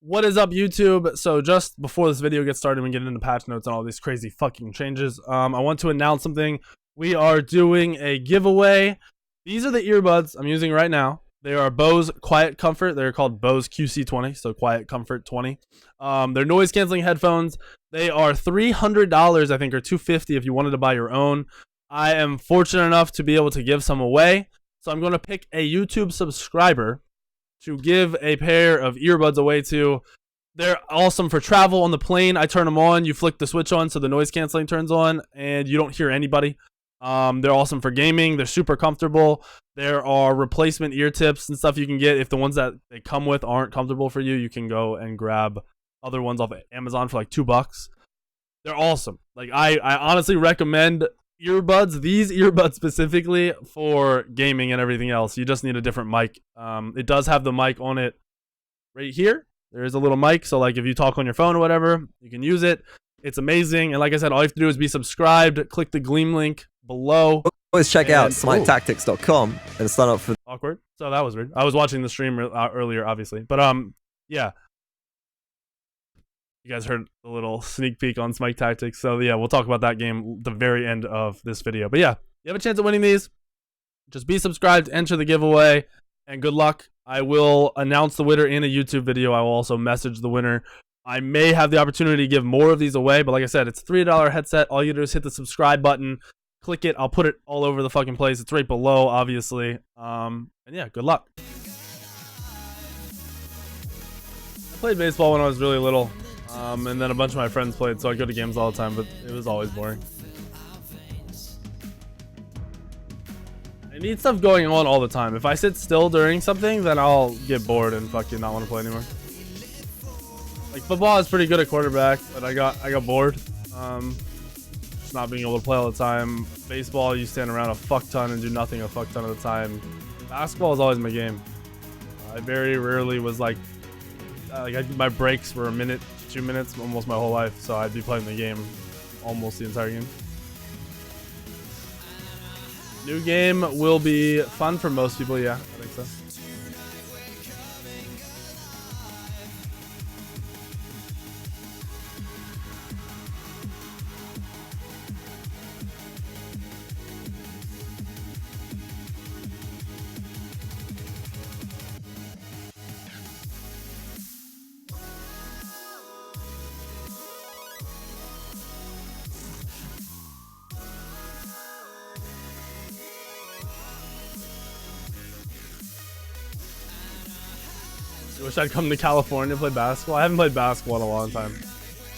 What is up, YouTube? So just before this video gets started, we get into patch notes and all these crazy fucking changes. I want to announce something. We are doing a giveaway. These are the earbuds I'm using right now. They are Bose Quiet Comfort. They're called Bose QC20, so Quiet Comfort 20. They're noise canceling headphones. They are $300, I think, or $250 if you wanted to buy your own. I am fortunate enough to be able to give some away. So I'm going to pick a YouTube subscriber to give a pair of earbuds away to. They're awesome for travel on the plane. I turn them on, you flick the switch on so the noise canceling turns on and you don't hear anybody. They're awesome for gaming. They're super comfortable. There are replacement ear tips and stuff you can get. If the ones that they come with aren't comfortable for you, you can go and grab other ones off of Amazon for like $2. They're awesome. Like I honestly recommend earbuds, these earbuds specifically for gaming and everything else. You just need a different mic. It does have the mic on it right here. There is a little mic, so like if you talk on your phone or whatever, you can use it. It's amazing. And like I said, all you have to do is be subscribed, click the Gleam link below. Always check out smitetactics.com and sign up for awkward. So that was weird. I was watching the stream earlier, obviously, but yeah. You guys heard a little sneak peek on Smite Tactics. So yeah, we'll talk about that game at the very end of this video. But yeah, you have a chance at winning these. Just be subscribed, enter the giveaway, and good luck. I will announce the winner in a YouTube video. I will also message the winner. I may have the opportunity to give more of these away, but like I said, it's a $3 headset. All you do is hit the subscribe button, click it. I'll put it all over the fucking place. It's right below, obviously. And yeah, good luck. I played baseball when I was really little. And then a bunch of my friends played, so I go to games all the time, but it was always boring. I need stuff going on all the time. If I sit still during something, then I'll get bored and fucking not want to play anymore. Like football is pretty good at quarterback, but I got bored. Just not being able to play all the time. Baseball, you stand around a fuck ton and do nothing a fuck ton of the time. Basketball is always my game. I very rarely was like my breaks were a minute, 2 minutes, almost my whole life, so I'd be playing the game almost the entire game. New game will be fun for most people, yeah, I think so. I wish I'd come to California to play basketball. I haven't played basketball in a long time.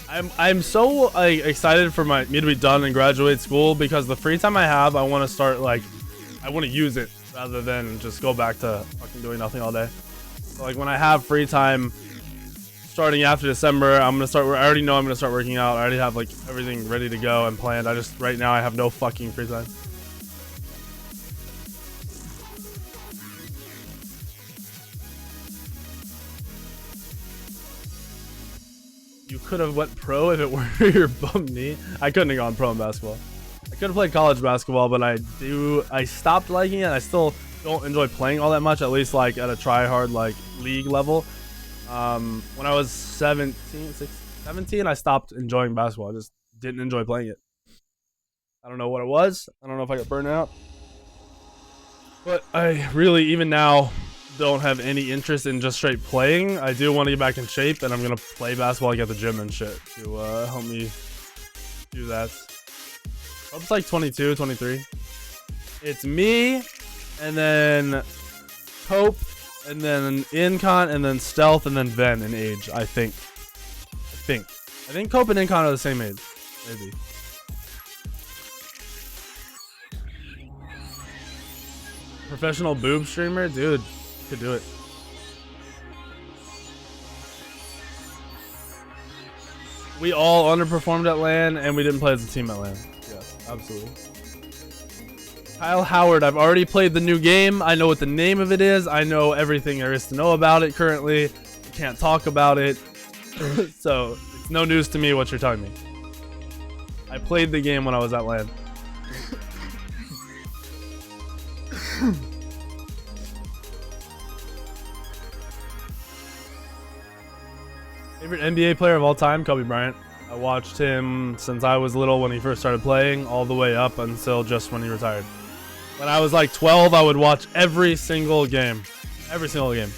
I'm so excited for me to be done and graduate school, because the free time I have, I want to start I want to use it rather than just go back to fucking doing nothing all day. So like when I have free time starting after December, I'm gonna start. I already know I'm gonna start working out. I already have like everything ready to go and planned. Right now I have no fucking free time. You could have went pro if it weren't for your bum knee. I couldn't have gone pro in basketball. I could have played college basketball, but I stopped liking it. I still don't enjoy playing all that much, at least like at a try-hard like league level. When I was 17, I stopped enjoying basketball. I just didn't enjoy playing it. I don't know what it was. I don't know if I got burned out. But I really, even now, don't have any interest in just straight playing. I do want to get back in shape, and I'm gonna play basketball like at the gym and shit to help me do that. Hope it's like 22, 23. It's me, and then Cope, and then Incon, and then Stealth, and then Ven in age. I think Cope and Incon are the same age, maybe. Professional boob streamer, dude. Could do it. We all underperformed at LAN, and we didn't play as a team at LAN. Yes, absolutely. Kyle Howard, I've already played the new game. I know what the name of it is. I know everything there is to know about it currently. Can't talk about it. So, it's no news to me what you're telling me. I played the game when I was at LAN. Favorite NBA player of all time, Kobe Bryant. I watched him since I was little when he first started playing, all the way up until just when he retired. When I was like 12, I would watch every single game. Every single game.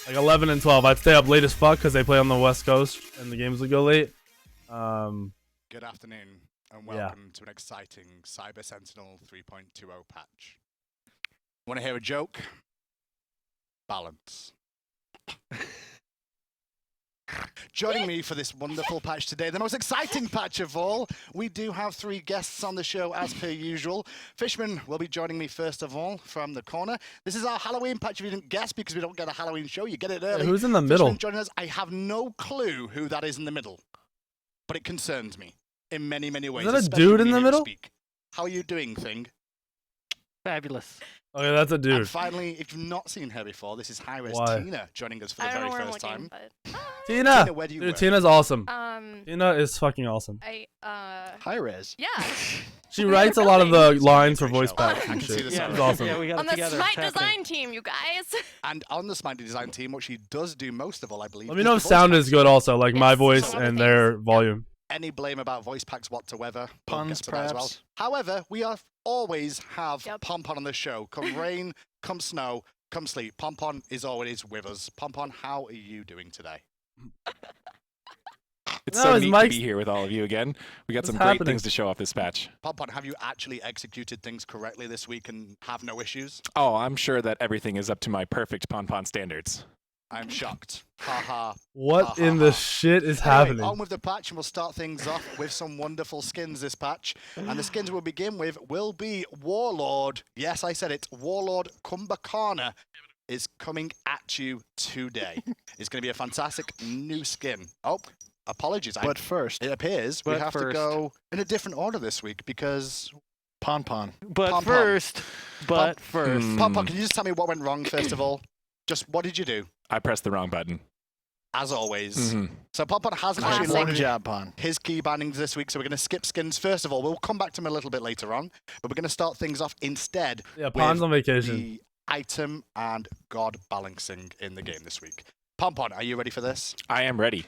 Like 11 and 12. I'd stay up late as fuck because they play on the West Coast and the games would go late. Good afternoon and welcome to an exciting Cyber Sentinel 3.20 patch. Want to hear a joke? Balance. Joining me for this wonderful patch today, the most exciting patch of all, we do have 3 guests on the show as per usual. Fishman will be joining me first of all from the corner. This is our Halloween patch if you didn't guess, because we don't get a Halloween show, you get it early. Who's in the middle? Fishman joining us. I have no clue who that is in the middle, but it concerns me in many, many ways. Is that a dude in the middle? How are you doing, Thing? Fabulous. Okay, that's a dude. And finally, if you've not seen her before, this is high-res Tina joining us for the very first time. Tina! Tina, where do you work? Tina's awesome. Tina is fucking awesome. High-res? Yeah. She writes a lot of the lines for voice packs and shit. this She's already. awesome. Yeah, we got On it the together. Smite It's happening. design team, you guys. And on the Smite design team, what she does do most of all, I believe. Let me know if sound is good also, like my Yes, voice some other and their things. volume. Any blame about voice packs whatsoever. Puns, As well. perhaps. However, we always have Yep. Pompon on the show. Come rain, come snow, come sleet. Pompon is always with us. Pompon, how are you doing today? It's No, so his neat to mic's- be here with all of you again. We got What's some great happening? things to show off this patch. Pompon, have you actually executed things correctly this week and have no issues? Oh, I'm sure that everything is up to my perfect Pon standards. I'm shocked. Ha ha. What in the shit is Anyway, happening? on with the patch, and we'll start things off with some wonderful skins this patch. And the skins we'll begin with will be Warlord. Yes, I said it. Warlord Kumbhakarna is coming at you today. It's going to be a fantastic new skin. Oh, apologies. But first, It appears we but have to first- go in a different order this week because... Pon Pon. But Pom-pom. first, but first. Pompon, can you just tell me what went wrong, first of all? Just what did you do? I pressed the wrong button. As always. Mhm. So Pompon hasn't actually Classic. loaded Good job, Pon. his key bindings this week, so we're going to skip skins first of all. We'll come back to him a little bit later on, but we're going to start things off instead Yeah, Pon's with on vacation. the item and god balancing in the game this week. Pompon, are you ready for this? I am ready.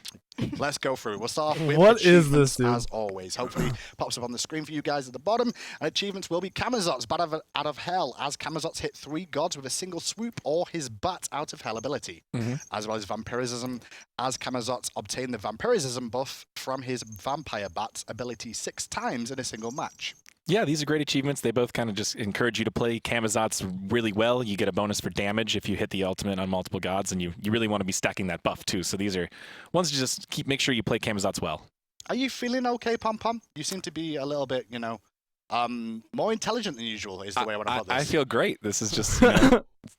Let's go through. We'll start off with What is this, achievements, dude? as always. Hopefully pops up on the screen for you guys at the bottom. And achievements will be Camazotz, Bat out of Hell, as Camazotz hit 3 gods with a single swoop, or his Bat out of Hell ability. As well as Vampirism, as Camazotz obtained the Vampirism buff from his Vampire Bat's ability 6 times in a single match. Yeah, these are great achievements. They both kind of just encourage you to play Camazotz really well. You get a bonus for damage if you hit the ultimate on multiple gods, and you really want to be stacking that buff too. So these are ones to just make sure you play Camazotz well. Are you feeling okay, Pom Pom? You seem to be a little bit, more intelligent than usual, is the way I want to put this. I feel great. This is just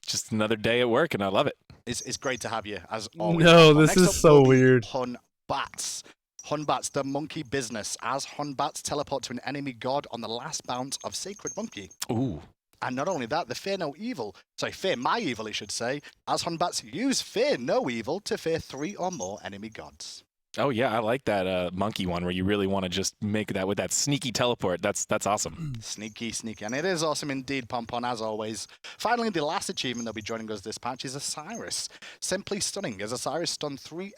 just another day at work, and I love it. It's great to have you, as always. No, Pom Pom. this Next is up so will be weird. Hun Bats. Hun Bats, the monkey business, as Hun Bats teleport to an enemy god on the last bounce of Sacred Monkey. Ooh. And not only that, the Fear No Evil, Fear My Evil, it should say, as Hun Bats use Fear No Evil to fear 3 or more enemy gods. Oh yeah, I like that monkey one where you really want to just make that with that sneaky teleport. That's awesome. Sneaky, sneaky. And it is awesome indeed, Pompon, as always. Finally, the last achievement that'll be joining us this patch is Osiris. Simply stunning, as Osiris stunned 3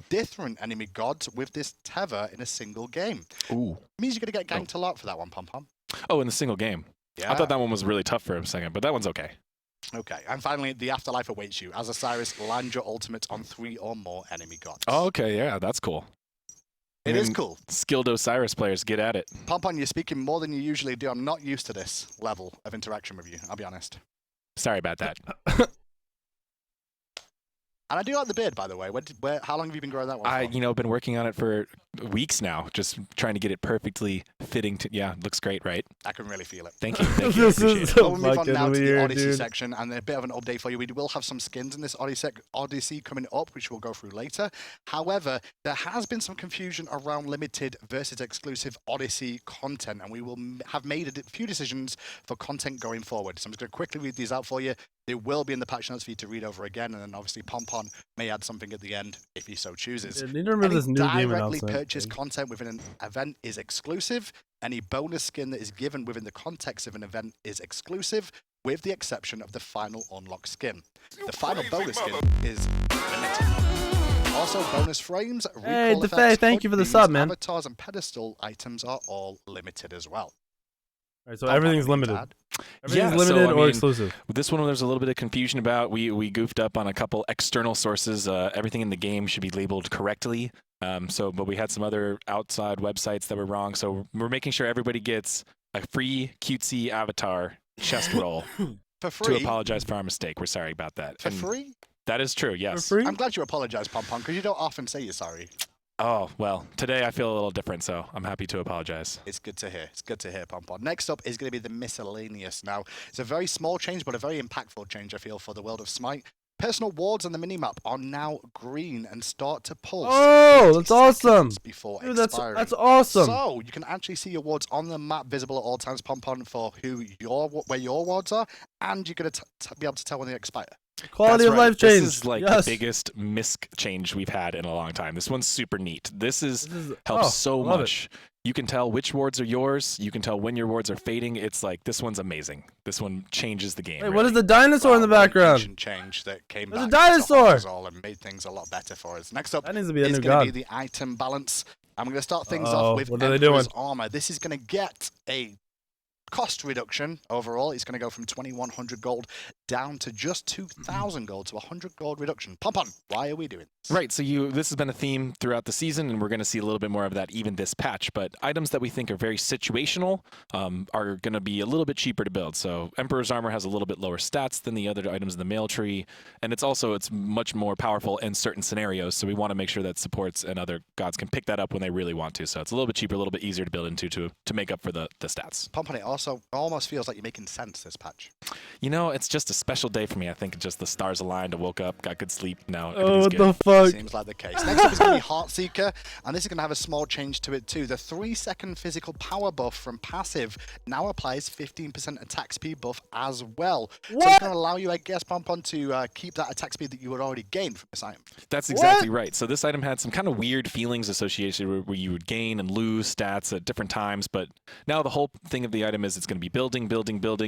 different enemy gods with this tether in a single game. Ooh. Means you're going to get ganked a lot for that one, Pompon. Oh, in the single game. Yeah. I thought that one was really tough for a second, but that one's okay. Okay, and finally, the afterlife awaits you. As Osiris, land your ultimate on 3 or more enemy gods. Oh, okay, yeah, that's cool. It is And cool. Skilled Osiris players, get at it. Pompon, you're speaking more than you usually do. I'm not used to this level of interaction with you, I'll be honest. Sorry about that. And I do like the beard, by the way. How long have you been growing that one for? Been working on it for weeks now, just trying to get it perfectly fitting to. Yeah, looks great, right? I can really feel it. Thank you. Thank you. I This appreciate is it. so We'll move on fucking now to the weird, Odyssey dude. section, and a bit of an update for you. We will have some skins in this Odyssey coming up, which we'll go through later. However, there has been some confusion around limited versus exclusive Odyssey content, and we will have made a few decisions for content going forward. So I'm just going to quickly read these out for you. They will be in the patch notes for you to read over again, and then obviously Pompon may add something at the end if he so chooses. Yeah, need to remember Any this new game directly announcement. purchased content within an event is exclusive. Any bonus skin that is given within the context of an event is exclusive, with the exception of the final unlock skin. The final bonus skin is limited. Also, bonus frames, Hey, recall DeFay, effects, thank you for the hood sub, beams, man. Avatars and pedestal items are all limited as well. All right, so everything's limited. Everything's Yeah, limited so, I or mean, exclusive. This one there's a little bit of confusion about. We goofed up on a couple external sources. Everything in the game should be labeled correctly. But we had some other outside websites that were wrong. So we're making sure everybody gets a free cutesy avatar chest roll. For free? To apologize for our mistake. We're sorry about that. For free? That is true, yes. For free? I'm glad you apologize, Pompon, because you don't often say you're sorry. Oh, well, today I feel a little different, so I'm happy to apologize. It's good to hear. It's good to hear, Pompon. Next up is going to be the Miscellaneous. Now, it's a very small change, but a very impactful change, I feel, for the world of Smite. Personal wards on the minimap are now green and start to pulse. Oh, that's awesome. Before Dude, expiring. that's awesome. So you can actually see your wards on the map visible at all times, Pompon, for where your wards are, and you're going to be able to tell when they expire. Quality That's of right. life change. This is like yes. the biggest misc change we've had in a long time. This one's super neat. This helps oh, so love much. You can tell which wards are yours. You can tell when your wards are fading. It's like, this one's amazing. This one changes the game. Wait, really. what is the dinosaur in the background? Change that came There's a back dinosaur! and made things a lot better for us. Next up That needs to be a is new going to god. be the item balance. I'm going to start things Uh-oh. off with What are they Emperor's doing? Armor. This is going to get a cost reduction overall. It's going to go from 2,100 gold down to just 2,000 gold, so 100 gold reduction. Pompon, why are we doing this? Right, so this has been a theme throughout the season, and we're going to see a little bit more of that even this patch. But items that we think are very situational are going to be a little bit cheaper to build. So Emperor's Armor has a little bit lower stats than the other items in the mail tree, and it's much more powerful in certain scenarios. So we want to make sure that supports and other gods can pick that up when they really want to. So it's a little bit cheaper, a little bit easier to build into to make up for the stats. Pompon, it also almost feels like you're making sense this patch. You know, it's just a special day for me. I think just the stars aligned. I woke up, got good sleep. Now Oh, everything's what good. the fuck? Seems like the case. Next up is going to be Heartseeker, and this is going to have a small change to it too. The 3-second physical power buff from passive now applies 15% attack speed buff as well. So it's What? going to allow you, I guess, Pompon, to keep that attack speed that you had already gained from this item. That's exactly right. So this item had some kind of weird feelings associated where you would gain and lose stats at different times, but now the whole thing of the item is it's going to be building.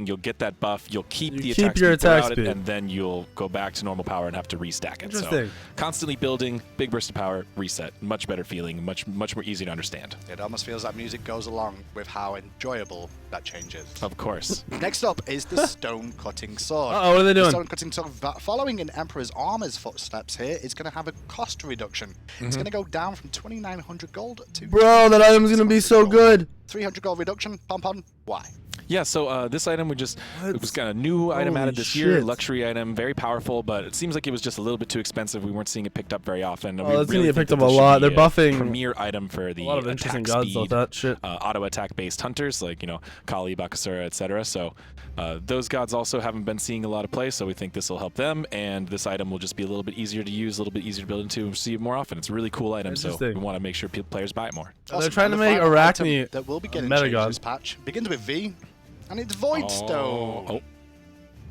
You'll get that buff. You'll keep You the keep attack your speed attack throughout speed. it, and then you'll go back to normal power and have to restack it. So Interesting. constantly building, big burst of power, reset. Much better feeling, much more easy to understand. It almost feels like music goes along with how enjoyable that change is. Of course. Next up is the Stone Cutting Sword. Uh-oh, what are they The doing? Stone Cutting Sword, following in Emperor's Armor's footsteps here, is going to have a cost reduction. It's going to go down from 2,900 gold to Bro, that item's gonna be so good. 300 gold reduction. Pompon, why? Yeah, so this item it was kind of a new item Holy added this year, shit. luxury item, very powerful, but it seems like it was just a little bit too expensive. We weren't seeing it picked up very often. Oh, We that's gonna really get think picked that up a this should lot. be They're buffing premier item for the a lot of interesting attack gods speed, with that shit. auto attack based hunters like Kali, Bacchus, etc. So those gods also haven't been seeing a lot of play, so we think this will help them, and this item will just be a little bit easier to use, a little bit easier to build into, and see it more often. It's a really cool item, so we Interesting. want to make sure players buy it more. They're trying And to the make final Arachne item that will be getting meta changed god. this patch begins with V, and it's Void Stone. Oh.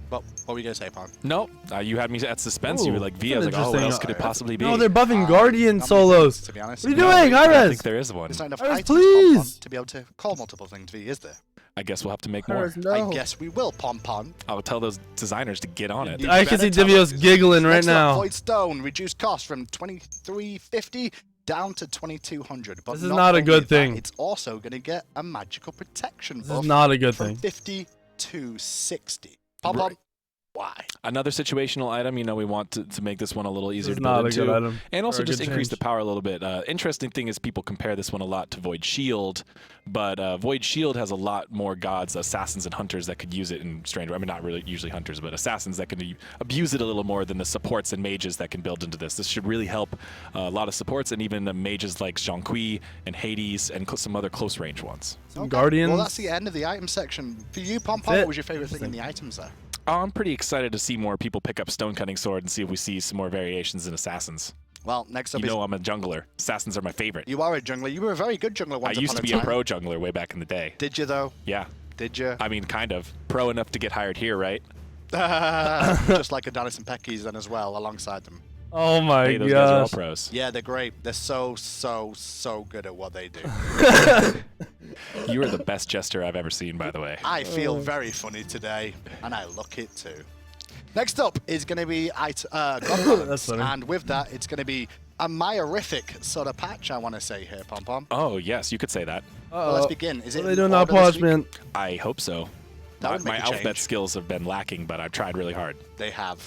What were you going to say, Pon? No, you had me at suspense. You were Ooh, like V. that's I was like, oh, what interesting. else could it possibly be? No, they're buffing Guardian Not solos. to be honest. What are you No, doing, I don't Hi-Rez? think there is one. There's not enough Hi-Rez, items, Pompon, please. to be able to call multiple things V, is there? I guess we'll have to make more. Hi-Rez, no. I guess we will, Pompon. I'll tell those designers to get on it. You I can see better tell Divios us. giggling right Next up, now. Void Stone, reduced cost from 2,350 down to 2,200. But This is not a only good that, thing. It's also going to get a magical protection This buff is not a good from thing. 50 to 60. Pompon, Right. why? Another situational item, we want to make this one a little This easier is to not build a good into. item. And also Or a just good increase the change. power a little bit. Interesting thing is people compare this one a lot to Void Shield, but Void Shield has a lot more gods, assassins and hunters that could use it in strange. I mean, not really usually hunters, but assassins that can abuse it a little more than the supports and mages that can build into this. This should really help a lot of supports and even the mages like Zhongqi and Hades and some other close range ones. Some Guardians. Well, that's the end of the item section. For you, Pompon, That's it. what was your favorite thing in the items there? I'm pretty excited to see more people pick up Stone Cutting Sword and see if we see some more variations in assassins. Well, next up You is... know I'm a jungler. Assassins are my favorite. You are a jungler. You were a very good jungler I once used to upon be a a time. pro jungler way back in the day. Did you, though? Yeah. Did you? I mean, kind of. Pro enough to get hired here, right? Just like Adonis and Pecky's then as well, alongside them. Oh my Hey, those guys are all gosh. pros. Yeah, they're great. They're so good at what they do. You are the best jester I've ever seen, by the way. I feel very funny today, and I look it too. Next up is going to be God Balance, That's funny. and with that, it's going to be a myorific sort of patch, I want to say here, Pom Pom. Oh, yes, you could say that. Well, let's begin. Is What it are they in doing now, order this Podge, week? man? I hope so. That would make My a alphabet change. skills have been lacking, but I've tried really hard. They have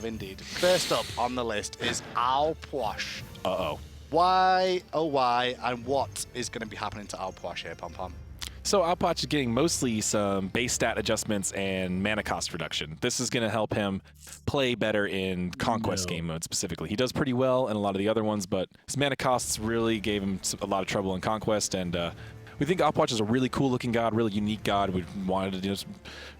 indeed. First up on the list is Alpwash. Uh-oh. Why, oh why, and what is going to be happening to Alpwash here, Pom Pom? So Alpwash is getting mostly some base stat adjustments and mana cost reduction. This is going to help him play better in Conquest game mode specifically. He does pretty well in a lot of the other ones, but his mana costs really gave him a lot of trouble in Conquest, and we think Alpwash is a really cool-looking god, really unique god. We wanted to just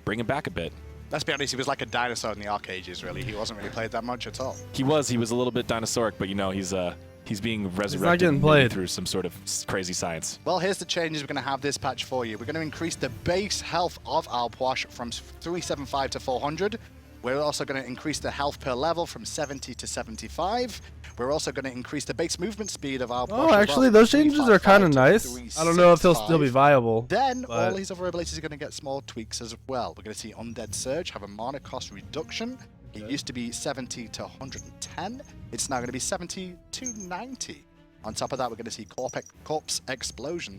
bring him back a bit. Let's be honest, he was like a dinosaur in the Arc Ages, really. He wasn't really played that much at all. He was a little bit dinosauric, but you know, he's being resurrected getting played. through some sort of crazy science. Well, here's the changes we're going to have this patch for you. We're going to increase the base health of Alpwash from 375 to 400. We're also going to increase the health per level from 70 to 75. We're also going to increase the base movement speed of Alpwash. Oh, actually, those changes are kind of nice. I don't know if they'll still be viable. Then but- all his other abilities are going to get small tweaks as well. We're going to see Undead Surge have a mana cost reduction. It used to be 70 to 110. It's now going to be 70 to 90. On top of that, we're going to see Corpse Explosion,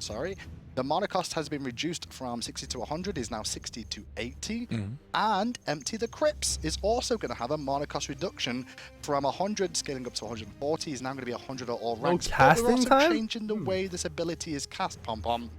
The mana cost has been reduced from 60 to 100, is now 60 to 80. And Empty the Crypts is also going to have a mana cost reduction from 100, scaling up to 140, is now going to be 100 at all ranks. But casting we're also time? changing the way this ability is cast, Pom Pom,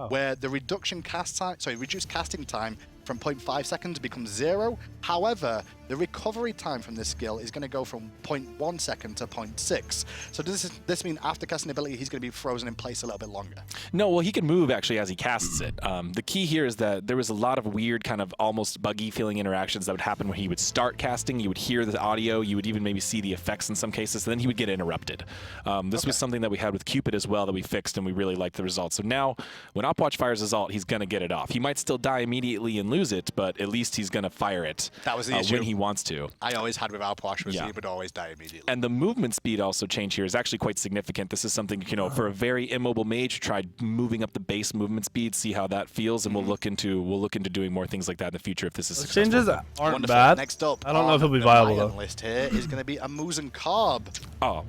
where the reduced casting time from 0.5 seconds becomes 0. However, the recovery time from this skill is going to go from 0.1 second to 0.6. So does this mean after casting ability, he's going to be frozen in place a little bit longer? No, well, he can move actually as he casts it. The key here is that there was a lot of weird, kind of almost buggy feeling interactions that would happen when he would start casting. You would hear the audio, you would even maybe see the effects in some cases, and then he would get interrupted. This was something that we had with Cupid as well that we fixed, and we really liked the results. So now, when Alpwash fires his ult, he's going to get it off. He might still die immediately and lose it, but at least he's going to fire it That was the issue when he wants to. I always had with Alpwash was Yeah. he would always die immediately. And the movement speed also change here is actually quite significant. This is something, you know, for a very immobile mage, try moving up the base movement speed, see how that feels, and we'll look into doing more things like that in the future if this is Those successful. changes aren't Wonderful. bad. Next up, I don't know if on he'll be the viable, Mayan though. list here is going to be a Muzen Carb. Oh,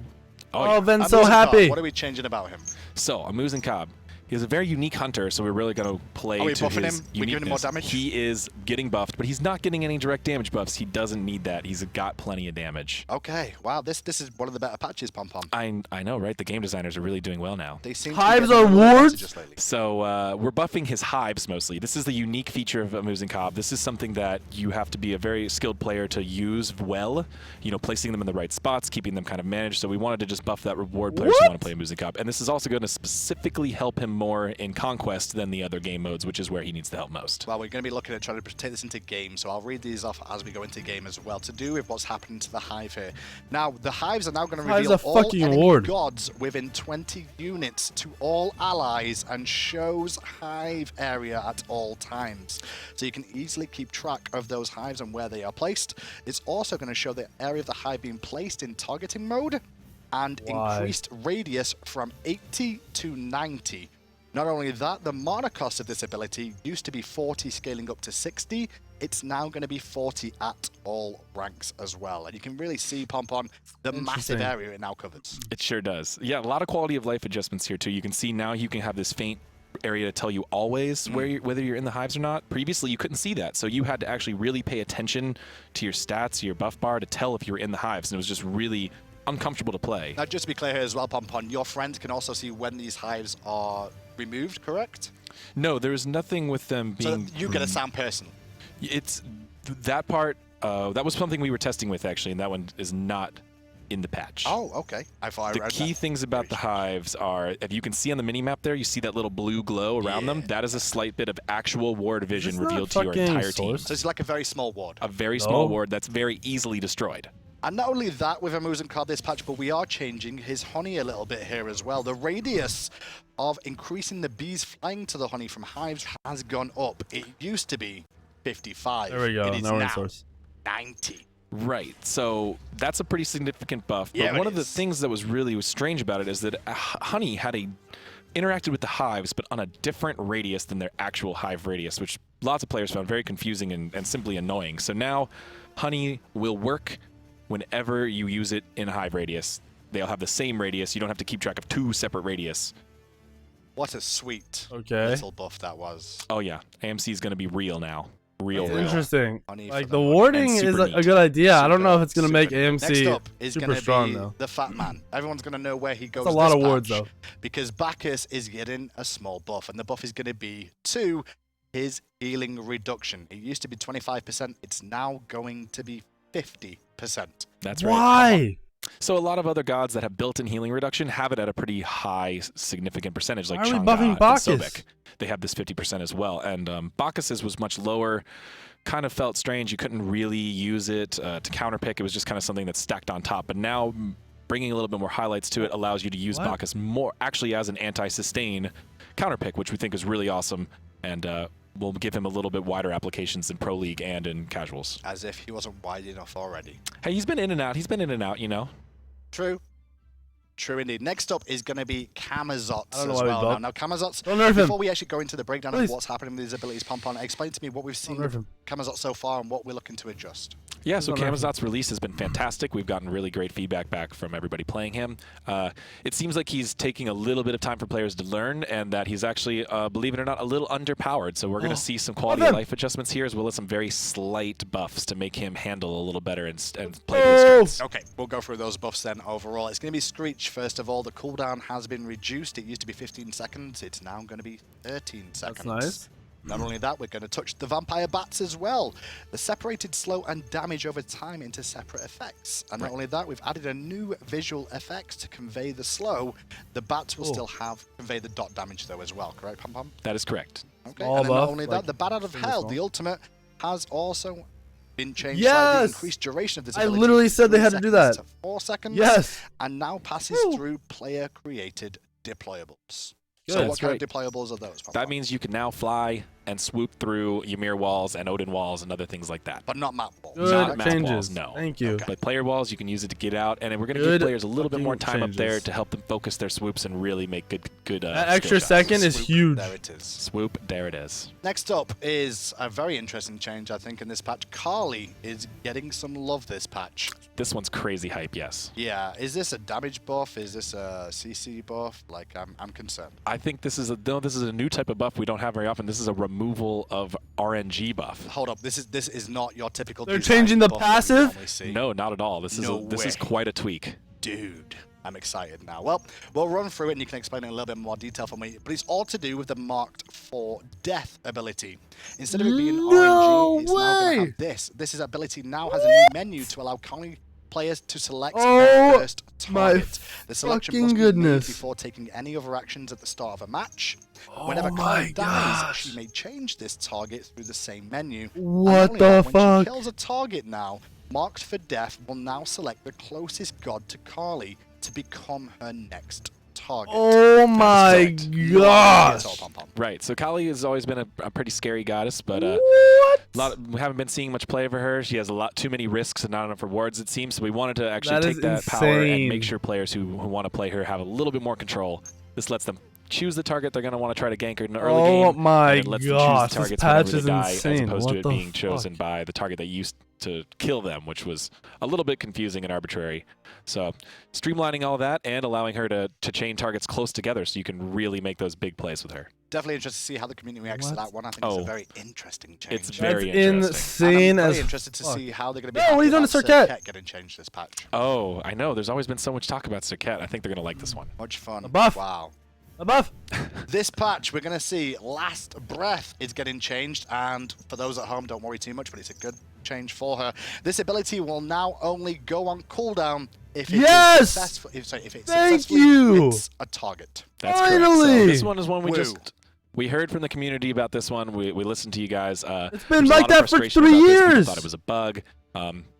Oh, yeah. Ben's A so Muzen Carb, happy. What are we changing about him? So, a Muzen Cobb. He's a very unique hunter, so we're really going to play Are we to buffing his him? We giving him more uniqueness. damage? He is getting buffed, but he's not getting any direct damage buffs. He doesn't need that. He's got plenty of damage. Okay, wow, this is one of the better patches, Pom Pom. I know, right? The game designers are really doing well now. They seem Hives to be are getting better wards? just lately. So we're buffing his hives mostly. This is the unique feature of Muzen Cobb. This is something that you have to be a very skilled player to use well. You know, placing them in the right spots, keeping them kind of managed. So we wanted to just buff that reward players who want to play Muzen Cobb. And this is also going to specifically help him more in Conquest than the other game modes, which is where he needs the help most. Well, we're going to be looking at trying to take this into game, so I'll read these off as we go into game as well, to do with what's happening to the hive here. Now, the hives are now going to Hive's reveal a all fucking enemy ward. gods within 20 units to all allies and shows hive area at all times. So you can easily keep track of those hives and where they are placed. It's also going to show the area of the hive being placed in targeting mode and Why? increased radius from 80 to 90. Not only that, the mana cost of this ability used to be 40 scaling up to 60. It's now going to be 40 at all ranks as well. And you can really see, Pompon, the massive Interesting. area it now covers. It sure does. Yeah, a lot of quality of life adjustments here too. You can see now you can have this faint area to tell you always whether you're in the hives or not. Previously, you couldn't see that, so you had to actually really pay attention to your stats, your buff bar, to tell if you were in the hives, and it was just really uncomfortable to play. Now, just to be clear here as well, Pompon, your friend can also see when these hives are removed, correct? No, there's nothing with them So being... that you get a sound person. It's that part, that was something we were testing with actually, and that one is not in the patch. Oh, okay. I thought I The read key that. things about the hives are, if you can see on the mini-map there, you see that little blue glow around them? Yeah. That is a slight bit of actual ward vision Is this not revealed to your fucking entire team. Source? So it's like a very small ward. A very small No. ward that's very easily destroyed. And not only that with Amusen card this patch, but we are changing his honey a little bit here as well. The radius of increasing the bees flying to the honey from hives has gone up. It used to be 55. There we go. It is Now we're in now source. 90. Right, so that's a pretty significant buff. But Yeah, it one of the is. things that was really strange about it is that Honey had interacted with the hives, but on a different radius than their actual hive radius, which lots of players found very confusing and simply annoying. So now Honey will work whenever you use it in hive radius. they all have the same radius. You don't have to keep track of 2 separate radius. What a sweet Okay. little buff that was. Oh yeah, AMC is going to be the now. Real. Interesting. Honey Like for the money. warding And is super a neat. good idea. I don't Super, know if it's gonna make super neat. Next AMC up is super going to strong be though. the Fat Man. Everyone's going to know where he goes. That's a lot this of wards patch, though. because Bacchus is getting a small buff, and the buff is going to be to his healing reduction. It used to be 25%. It's now going to be 50%. That's right. Why? So a lot of other gods that have built-in healing reduction have it at a pretty high, significant percentage, like Why are we Chang'e buffing and Bacchus? Sobek. They have this 50% as well, and Bacchus's was much lower. Kind of felt strange. You couldn't really use it to counterpick. It was just kind of something that's stacked on top. But now, bringing a little bit more highlights to it allows you to use What? Bacchus more actually as an anti-sustain counterpick, which we think is really awesome, and will give him a little bit wider applications in Pro League and in casuals. As if he wasn't wide enough already. Hey, he's been in and out. He's been in and out, you know. True. True indeed. Next up is going to be Camazotz I don't know as why we well. buffed. Now Camazotz, Don't nerf him. before we actually go into the breakdown Please. of what's happening with his abilities, Pompon, explain to me what we've seen Don't nerf with him. Camazotz so far and what we're looking to adjust. Yeah, so Don't nerf him. Camazotz's release has been fantastic. We've gotten really great feedback back from everybody playing him. It seems like he's taking a little bit of time for players to learn, and that he's actually, believe it or not, a little underpowered. So we're going to see some quality of life adjustments here, as well as some very slight buffs to make him handle a little better and play to his strengths. Okay, we'll go through those buffs then overall. It's going to be Screech first of all. The cooldown has been reduced. It used to be 15 seconds. It's now going to be 13 seconds. That's nice. Not only that, we're going to touch the vampire bats as well. The separated slow and damage over time into separate effects. And not only that, we've added a new visual effect to convey the slow. The bats will still convey the dot damage though as well, correct, Pom Pom? That is correct. Okay, Small and then not buff, only like that, the bat out of super hell, small. the ultimate, has also been changed Yes! slightly. Increased duration of this I ability literally from said they 3 had to do seconds that. to 4 seconds. Yes. And now passes Woo. through player-created deployables. Good, So that's what kind great. of deployables are those, Pom That Pom? means you can now fly and swoop through Ymir walls and Odin walls and other things like that. But not map balls. Good Not map changes. walls, no. Thank you. Okay. But player walls, you can use it to get out, and we're going to give Good players a little bit more fucking time up there changes. to help them focus their swoops and really make good That skill extra shots. second is Swoop, huge. There it is. Swoop, there it is. Next up is a very interesting change, I think, in this patch. Carly is getting some love this patch. This one's crazy hype, yes. Yeah, is this a damage buff? Is this a CC buff? Like, I'm concerned. I think this is a new type of buff we don't have very often. This is a removal of RNG buff. Hold up, this is not your typical. They're design changing the buff that we passive? normally see. No, not at all. This is No this is way. quite a tweak. Dude, I'm excited now. Well, we'll run through it and you can explain it in a little bit more detail for me. But it's all to do with the marked for death ability. Instead of it being No RNG, it's now going to way. have this. This ability now has a new menu to allow Carly players to select Oh, their first my target. The selection fucking must be goodness. made before taking any other actions at the start of a match. Oh Whenever my Carly dies, gosh. she may change this target through the same menu. And What not only the that, when fuck? she kills a target now, marked for death will now select the closest god to Carly to become her next target. Oh my correct. gosh. Right. So Kali has always been a pretty scary goddess, but What? we haven't been seeing much play of her. She has a lot too many risks and not enough rewards, it seems. So we wanted to actually That is take that power and insane. make sure players who want to play her have a little bit more control. This lets them choose the target they're going to want to try to gank her in the early game. Oh my and it lets them gosh, choose this targets patch whenever is they die, insane. as opposed What to it the being chosen fuck? by the target that used to kill them, which was a little bit confusing and arbitrary. So streamlining all that and allowing her to chain targets close together so you can really make those big plays with her. Definitely interested to see how the community reacts to What? that one. I think it's a Oh. very interesting change. It's That's very interesting. And insane I'm as very interested to fuck. see how they're going to be No, what are you happy doing to about Circuit? getting changed this patch. Oh, I know. There's always been so much talk about Circuit. I think they're going to like this one. Much fun. A buff. Wow. A buff. This patch, we're going to see Last Breath is getting changed. And for those at home, don't worry too much, but it's a good change for her. This ability will now only go on cooldown if it Yes! is successful, if it Thank successfully you! hits a target. That's correct. Finally! So this one is one we Woo. we heard from the community about this one. We listened to you guys. It's been There's a like lot of that for frustration 3 about this. People years. thought it was a bug.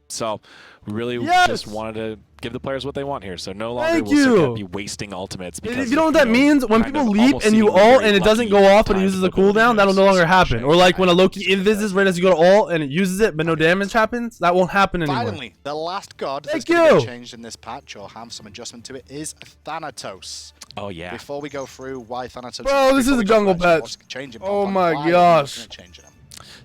So we really Yes! just wanted to give the players what they want here. So no longer Thank will you. Circuit be wasting ultimates. Because If you know of, what that means, when kind people of leap almost and you seemingly ult very and it doesn't lucky go off but it timed uses a ability cooldown, that'll no use. longer happen. Or like when a Loki invises right as you go to ult and it uses it but no damage happens, that won't happen anymore. Finally, the last god that's Thank going to you. get changed in this patch or have some adjustment to it is Thanatos. Oh yeah. Before we go through why Thanatos... Bro, this before is we a go jungle through actually patch. what's changing, Oh Pom-Pom, my why are you gosh. looking at changing them?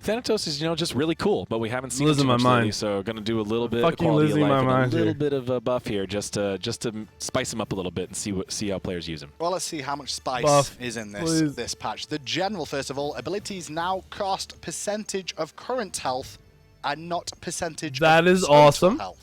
Thanatos is, just really cool, but we haven't seen him Losing too my much lately, mind. so going to do a little bit of Fucking quality of losing life my and mind a little here. bit of a buff here, just to spice him up a little bit and see how players use him. Well, let's see how much spice Buff, is in please. this patch. The general, first of all, abilities now cost percentage of current health and not percentage That of is total awesome. health.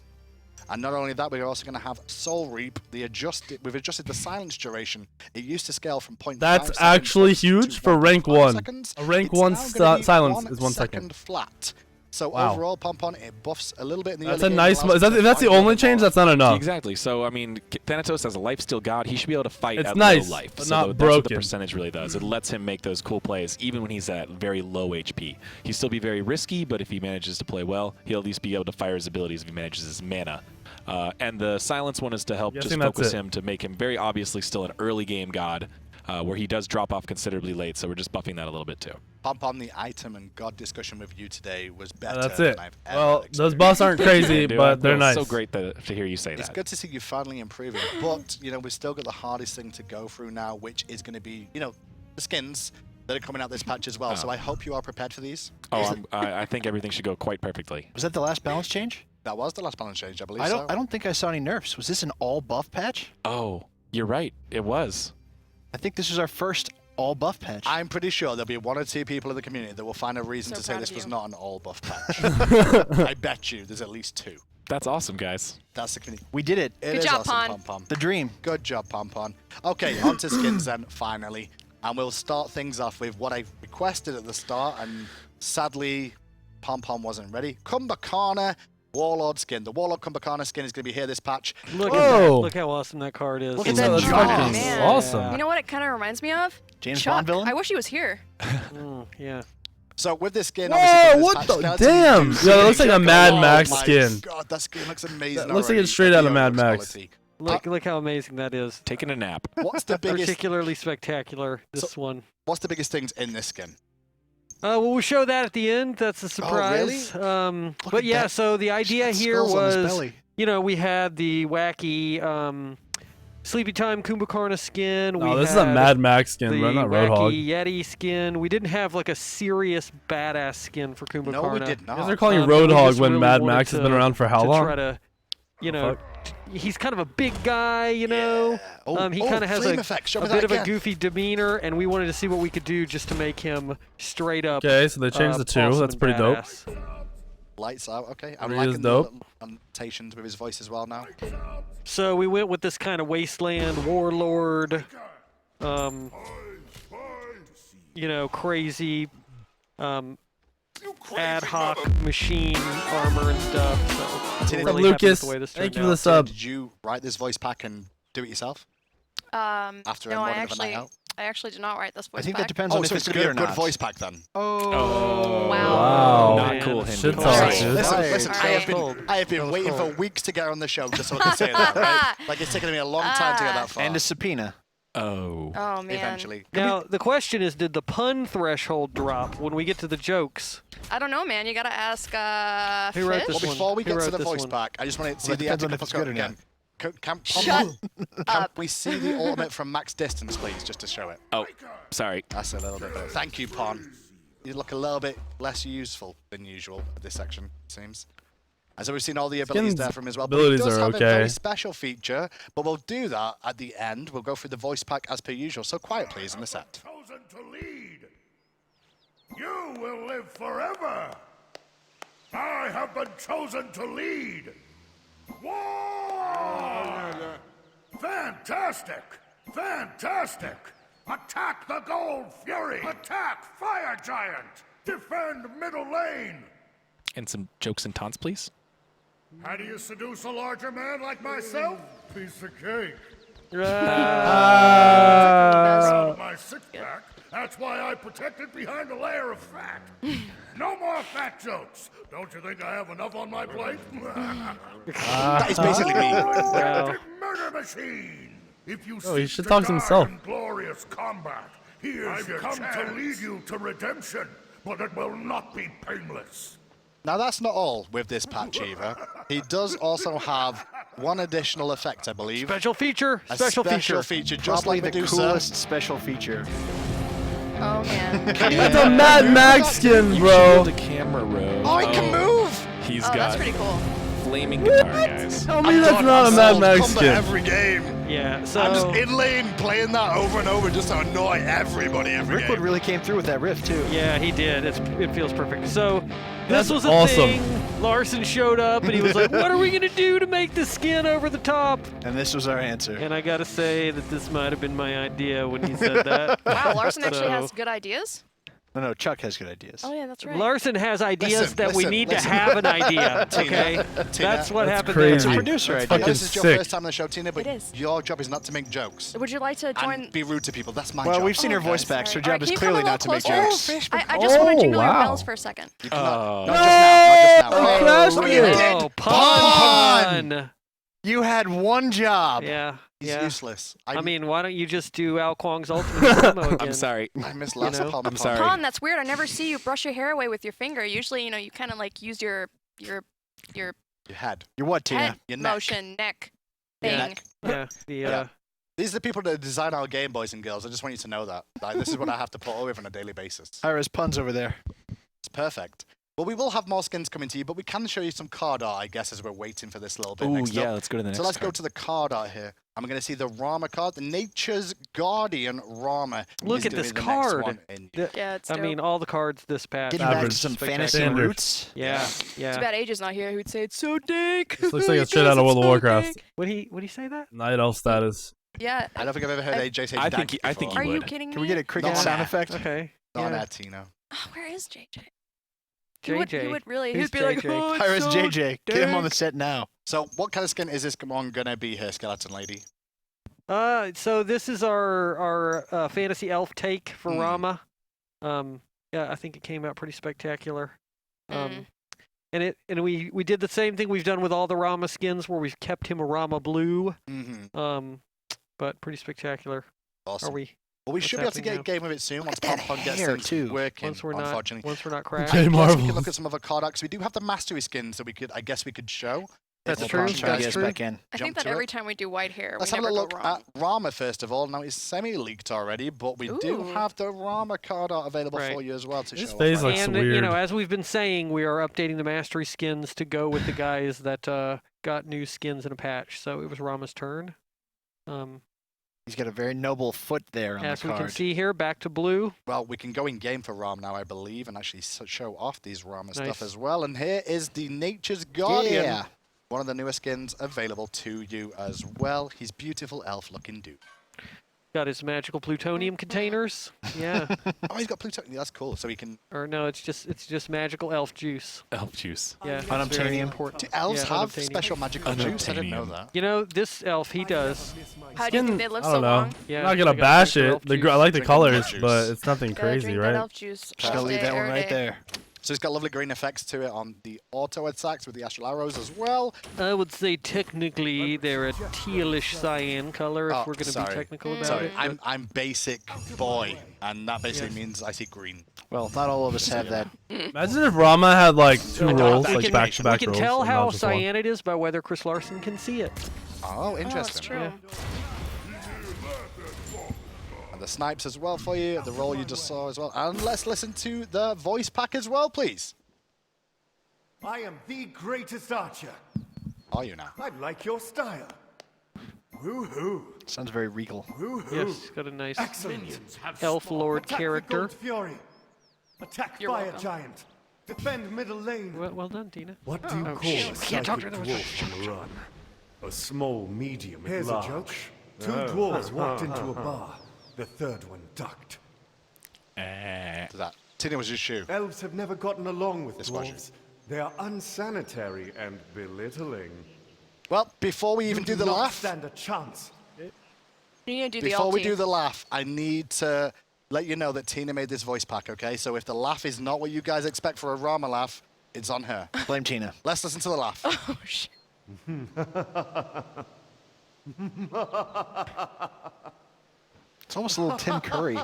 And not only that, we're also going to have Soul Reap. We've adjusted the silence duration. It used to scale from 0.5 That's seconds actually to huge for rank 1.5 1. seconds. A rank It's 1 now gonna be silence 1 is 1 second second. flat. So Wow. overall, Pompon, it buffs a little bit in the That's early a game, nice. allows If you to that's the fight a only bit change, more. that's not enough. Exactly. So, I mean, Thanatos as a lifesteal god, he should be able to fight It's at nice, low life. but So not that's what the broken. percentage really does. It lets him make those cool plays even when he's at very low HP. He'll still be very risky, but if he manages to play well, he'll at least be able to fire his abilities if he manages his mana. And the silence one is to help just Guessing that's focus it. him to make him very obviously still an early game god, where he does drop off considerably late. So we're just buffing that a little bit too. Pompon, the item and god discussion with you today was better That's it. than I've ever Well, those experienced. buffs aren't crazy, Dude, but they're it's nice. so great to hear you say It's that. good to see you finally improving, but we've still got the hardest thing to go through now, which is going to be, the skins that are coming out this patch as well. So I hope you are prepared for these. Oh, I think everything should go quite perfectly. Was that the last balance change? That was the last balance change, I believe. I so. don't think I saw any nerfs. Was this an all buff patch? Oh, you're right. It was. I think this was our first all buff patch. I'm pretty sure there'll be 1 or 2 people in the community that will find a reason So to say proud this of was you. not an all buff patch. I bet you there's at least 2. That's awesome, guys. That's the community. We did it. It Good is job, awesome, Pon. Pom-Pom. The dream. Good job, Pompon. Okay, on to skins then, finally. And we'll start things off with what I requested at the start, and sadly, Pompon wasn't ready. Kumbhakarna Wallowed skin. The Wallowed Kumbhakarna skin is going to be here this patch. Look at that. Whoa. Look how awesome that card is. Look at That's that fucking jaw. Man. awesome. You know what it kind of reminds me of? James Chuck. Bond villain? I wish he was here. Yeah. So with this skin, Whoa, obviously, what with the- this patch, skeleton, damn. you do Yo, see that looks the like a Joker. Mad Oh Max my skin. God, that skin looks amazing. That looks like already. it's straight out of The Mad looks Max. quality. Look how amazing that is. Taking a nap. What's the biggest? Particularly spectacular, this one. What's the biggest things in this skin? Well, we'll show that at the end. That's a really? surprise. Look But at yeah, that. so the idea Got here skulls on his was, belly. we had the wacky Sleepy Time Kumbhakarna skin. No, we this is a had Mad Max skin, the bro, not wacky Roadhog. Yeti skin. We didn't have like a serious badass skin for Kumbhakarna. No, we did You not. guys are calling and we Roadhog just when really Mad wanted Max has been to- around for how to long? try to, he's kind of a big guy, Yeah. Oh, he oh, kind of has flame a effect. Show me bit that of a again. goofy demeanor, and we wanted to see what we could do just to make him straight up. Okay, so they changed the 2. awesome That's and pretty dope. badass. Lights out. Okay, I'm Really is liking the dope. little annotations with his voice as well now. So we went with this kind of wasteland warlord, crazy, ad hoc machine armor and stuff. So What's we're up, really happy with Lucas? the way this Thank turned you for the out. sub. Did you write this voice pack and do it yourself after a No, morning of a night out? I actually did not write this voice I think back. that depends Oh, on so if it's it's going to good be or a good not. voice pack then. Oh. Wow. Not man. cool, Shit Hindu. talk, Sorry. dude. Listen, Sorry. I have been waiting for weeks to get on the show just so I can say that, right? Like it's taken me a long time to get that far. And a subpoena. Oh. Oh man. Eventually. Now the question is, did the pun threshold drop when we get to the jokes? I don't know, man. You gotta ask Who wrote Fish. this Well, one? before we Who get to wrote the this voice one? pack, I just want to see Well, the it depends on ethical if it's good or again. Can Shut up. we see the ultimate from max distance, please, just to show it? Oh, sorry. That's a little bit better. Thank you, Pon. You look a little bit less useful than usual at this section, it seems. And so we've seen all the abilities Skin's there from him as well. But he abilities does are have a okay. very special feature, but we'll do that at the end. We'll go through the voice pack as per usual. So quiet, please, in the set. Chosen to lead. You will live forever. I have been chosen to lead. War! Fantastic! Fantastic! Attack the Gold Fury! Attack Fire Giant! Defend middle lane! And some jokes and taunts, please. How do you seduce a larger man like myself? Piece of cake. Around my six-pack. That's why I protect it behind a layer of fat. No more fat jokes. Don't you think I have enough on my plate? That is basically me. Wow. Murder machine. If you Oh, he seek should to talk to die himself. in glorious combat, here's your chance. I've come to lead you to redemption, but it will not be painless. Now, that's not all with this patch either. He does also have one additional effect, I believe. Special feature. A Special feature. feature, just Probably like the Medusa. coolest special feature. Oh man. That's a Mad Max skin, You bro. shield the camera row. Oh, he can move! He's Oh, got that's pretty cool. flaming guitar, guys. Tell me that's not a Mad Max Combat skin. every game. Yeah, so I'm just in lane playing that over and over just to annoy everybody every Rickwood game. really came through with that riff too. yeah, he did. It feels perfect. So That's this was a awesome. thing. Larson showed up and he was like, "What are we gonna do to make the skin over the top?" And this was our answer. And I gotta say that this might have been my idea when he said that. Wow, Larson actually So- has good ideas. No, Chuck has good ideas. Oh yeah, that's right. Larson has ideas Listen, that we listen, need listen. to have an idea. Tina, Okay, Tina, that's what that's happened crazy. there. Producer That's idea. I know this is your sick. first time on the show, Tina, but It is. your job is not to make jokes Would you like to join? and be rude to people. That's my Well, job. we've seen her voice Okay, back, so her sorry. job Alright, is can you come clearly a not to little make closer? jokes. I just want to jingle your wow. bells for a second. You cannot. Oh. Not just now. Not just now. Oh, Okay. crashed What it. you Oh, did? pun. You had one job. Yeah, He's yeah. useless. I mean, why don't you just do Al Kwong's ultimate promo again? I'm sorry. I missed last know? palm. I'm sorry. Pon, that's weird. I never see you brush your hair away with your finger. Usually, you kind of like use your Your head. You're what, Tina? head Your neck. motion, neck Yeah. thing. Neck. Yeah, the Yeah. These are the people that design our game, boys and girls. I just want you to know that. Like, this is what I have to put up with on a daily basis. Ira's puns over there. It's perfect. Well, we will have more skins coming to you, but we can show you some card art, I guess, as we're waiting for this little bit. Ooh, next yeah, up. let's go to the next So let's go card. to the card art here. I'm going to see the Rama card, the Nature's Guardian Rama. Look is at doing this the next card. one in- The- Yeah, it's I dope. mean, all the cards this pack. Getting back to Average. some fantasy Standard. roots. Yeah, Too yeah. bad Age is not here. Who'd say it's so dank. This looks like a shit out of World of Warcraft. Would he say that? Night elf status. Yeah. I don't think I've ever heard AJ say I think dank I think before. Are you would. kidding me? Can we get a cricket Not on sound air. effect? Okay. Not on yeah. air, Tino. Oh, where is JJ? JJ. He would really. Who's He'd be like, JJ? oh, it's Ira's so JJ. Get him on the dank." set now. So what kind of skin is this one going to be here, Skeleton Lady? So this is our fantasy elf take for Rama. Yeah, I think it came out pretty spectacular. And we did the same thing we've done with all the Rama skins, where we've kept him a Rama blue. Mm-hmm. But pretty spectacular. Awesome. Are we? Well, we what's should be able to get a happening game of it soon once at that Pom gets hair, things too. working, Once we're not unfortunately. cracked. J I guess we Marvels. could look at some other card arts. We do have the mastery skins that I guess we could show. That's If true. Pom Try to tries get to us true. back in. I jump think that to every it. time we do white hair, Let's we have a never look go wrong. at Rama first of all. Now it's semi-leaked already, but we do Ooh. have the Rama card art available Right. for you as well to His show face off. looks And weird. as we've been saying, we are updating the mastery skins to go with the guys that got new skins in a patch. So it was Rama's turn. He's got a very noble foot there on As the we card. can see here, back to blue. Well, we can go in game for Ram now, I believe, and actually show off these Rama Nice. stuff as well. And here is the Nature's Guardian. Yeah. One of the newer skins available to you as well. He's beautiful elf-looking dude. Got his magical plutonium containers. Yeah. Oh, he's got Pluto. That's cool. So he can. Or no, it's just magical elf juice. Elf juice. Yeah. it's very Unobtainium. important. Do elves Yeah, have unobtainium. special magical juice? I didn't know Unobtainium. that. You know, this elf, he does. How do you Skin, think they live I so don't know. long? Yeah, I'm not they gonna got bash extra it. elf I juice. like the Drink colors, juice. but it's nothing Gotta crazy, drink right? that elf juice. Just all gotta leave day, that one every right day. there. So he's got lovely green effects to it on the auto attacks with the astral arrows as well. I would say technically they're a tealish cyan color if Oh, we're going to sorry. be technical about Sorry, it. I'm basic boy, and that basically means I see green. Well, not all of us have that. Imagine if Rama had like two We roles, can- like we back-to-back We can roles. tell and how not just one. cyan it is by whether Chris Larson can see it. Oh, Oh, that's interesting. true. Yeah. And the snipes as well for you, the roll you just saw as well. And let's listen to the voice pack as well, please. I am the greatest archer. Are you now? I like your style. Woohoo! Sounds very regal. Woohoo! Yes, got a nice Excellent. elf lord Attack the character. Gold Fury. Attack You're Fire welcome. Giant. Defend middle lane. Well done, Tina. What do you Oh, call shit. a We can't talk psychic to them. dwarf on the run? A small, medium, and Here's a large. joke. Two dwarves walked into a bar. The third one ducked. To that. Tina was your shoe. Elves have never gotten along with This was dwarves. They are unsanitary and belittling. Well, before we even do the not laugh, stand a chance. You need to do the before we ulti. do the laugh, I need to let you know that Tina made this voice pack, okay? So if the laugh is not what you guys expect for a Rama laugh, it's on her. Blame Tina. Let's listen to the laugh. Oh, shit. It's almost a little Tim Curry.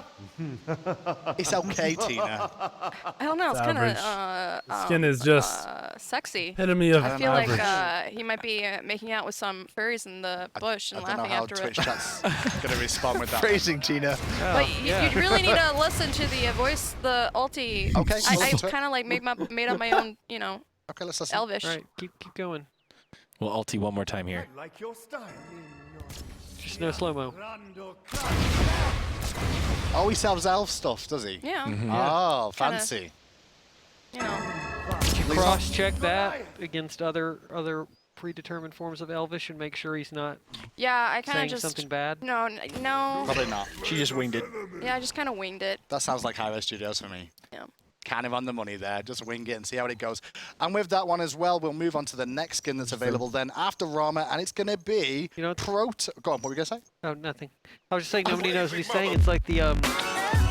It's okay, Tina. I don't know. It's It's kind average. of Skin is just sexy. Epitome of I feel average. like he might be making out with some furries in the bush and I don't know laughing how after Twitch it. chat's gonna respond with that. Phrasing, Gina. But you really need to listen to the voice, the ulti. Okay, I listen to it. kind of like made up my own, you know, Okay, let's listen. Elvish. All right, keep going. We'll ulti one more time here. Like your style. Just no slow-mo. Oh, he sells elf stuff, does he? Yeah. Oh, fancy. You know. Cross-check that against other predetermined forms of Elvish and make sure he's not Yeah, I kind saying of just. something bad. No. Probably not. She just winged it. Yeah, I just kind of winged it. That sounds like Highway Studios for me. Yeah. Kind of on the money there. Just wing it and see how it goes. And with that one as well, we'll move on to the next skin that's available then after Rama, and it's going to be You know, Go on, what were you going to say? oh, nothing. I was just saying nobody knows what he's saying. It's like the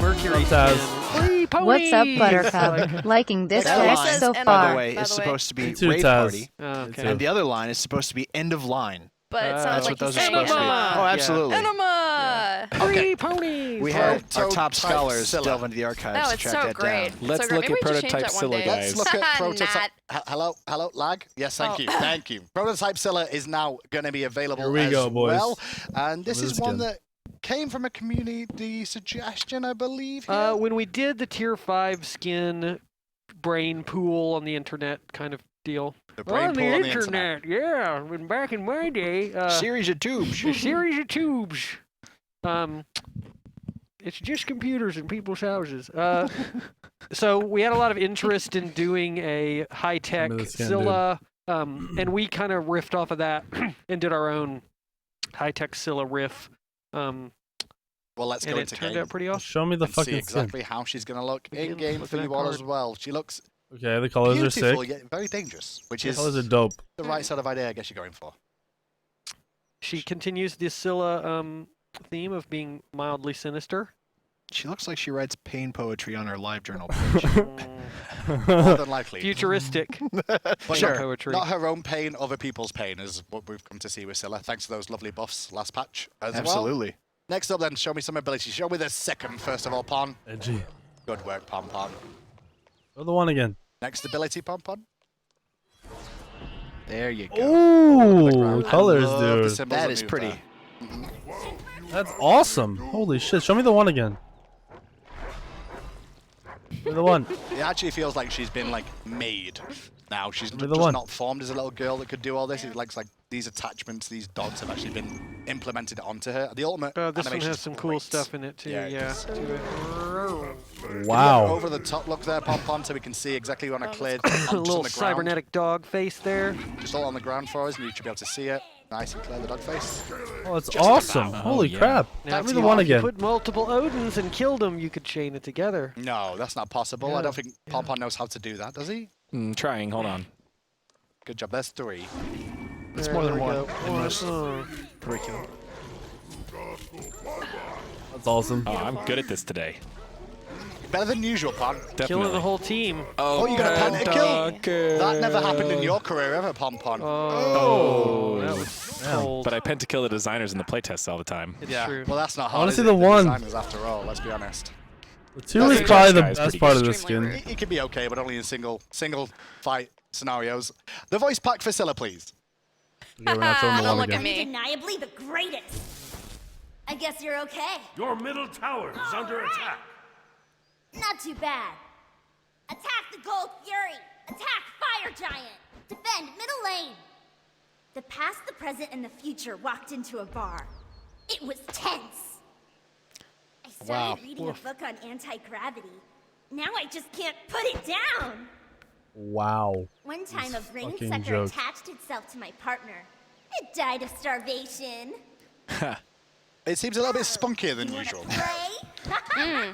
Mercury Taz. skin. Free ponies! What's up, Like- Buttercup? Liking this That track line, so By the By far. the way, By is the way. supposed to be Me too, Rave Taz. Party, Oh, okay. too. and the other line is supposed to be End of Line. But it sounds That's like what those he's are saying supposed to be. Enema! Oh, Yeah. absolutely. Enema! Free ponies! We had our Prototype top scholars Scylla. delve into the archives No, to it's track so that great. down. Let's so great. look Maybe at we should change prototype that one Scylla, day. guys. Let's look at Not. Prototype. Hello, lag? Yes, thank you, thank you. Prototype Scylla is now going to be available Here we as go, boys. well. And this Look at is this one skin. that came from a community suggestion, I believe. here. When we did the tier 5 skin brain pool on the internet kind of deal. The brain on pool the on the internet, yeah. When back in my day, Series of tubes. a series of tubes. It's just computers in people's houses. So we had a lot of interest in doing a high-tech Remember this skin, Scylla, and we kind of riffed off of that and did our own high-tech Scylla riff. Well, let's And go it into turned game out pretty awesome. Show me the and see fucking exactly how she's going to look Again, in game look for at you that all card. as well. She looks skin. Okay, the colors are beautiful, sick. yet very dangerous, which The is colors are dope. the right sort of idea I guess you're going for. She continues the Scylla theme of being mildly sinister. She looks like she writes pain poetry on her live journal page. More than likely. Futuristic But pain poetry. Not her own pain, other people's pain is what we've come to see with Scylla. Thanks to those lovely buffs last patch as well. Absolutely. Next up then, show me some ability. Show me the second, first of all, Pon. Edgy. Good work, Pon Pon. Go the one again. Next ability, Pon Pon. There you go. Ooh, colors, Love the dude. symbols That that is move pretty. there. That's awesome. Holy shit. Show me the one again. Show me the one. It actually feels like she's been like made. Now she's Give me just the one. not formed as a little girl that could do all this. It looks like these attachments, these dogs have actually been implemented onto her. The ultimate This one animation's has some cool great. stuff in it too. Yeah, it Yeah. does. Wow. Over the top look there, Pon Pon, so we can see exactly on a cleared just A on little the ground. cybernetic dog face there. Just all on the ground for us, and you should be able to see it. Nice and clear, the dog face. Oh, it's awesome. about. Holy Oh, yeah. crap. Now, Show me if the you one again. put multiple Odins and killed them, you could chain it together. No, that's not possible. I Yeah, don't think Pon Pon knows how to do that, does he? Trying, hold on. Good job, there's 3. It's more than There we one go. in most Oh. curriculum. That's awesome. Oh, I'm good at this today. Better than usual, Pon. Definitely. Killing the whole team. Oh, you got a pentakill? Pentakill. That never happened in your career ever, Pon Pon. Oh, that was cold. But I pentakill the designers in the playtests all the time. It's yeah, true. well that's not I hard, wanna is see it? the one. Designers after all, let's be honest. The 2 That's is a probably the guy's best pretty part good. of the Extremely skin. It could be okay, but only in single fight scenarios. The voice pack for Scylla, please. Okay, we're not showing the Don't one look at again. me. Undeniably the greatest. I guess you're okay. Your middle tower is under attack. Not too bad. Attack the Gold Fury. Attack Fire Giant. Defend middle lane. The past, the present, and the future walked into a bar. It was tense. I started reading a book on anti-gravity. Now I just can't put it down. Wow. One time a ring fucking sucker joke. attached itself to my partner. It died of starvation. It seems a little bit spunkier than usual. Play?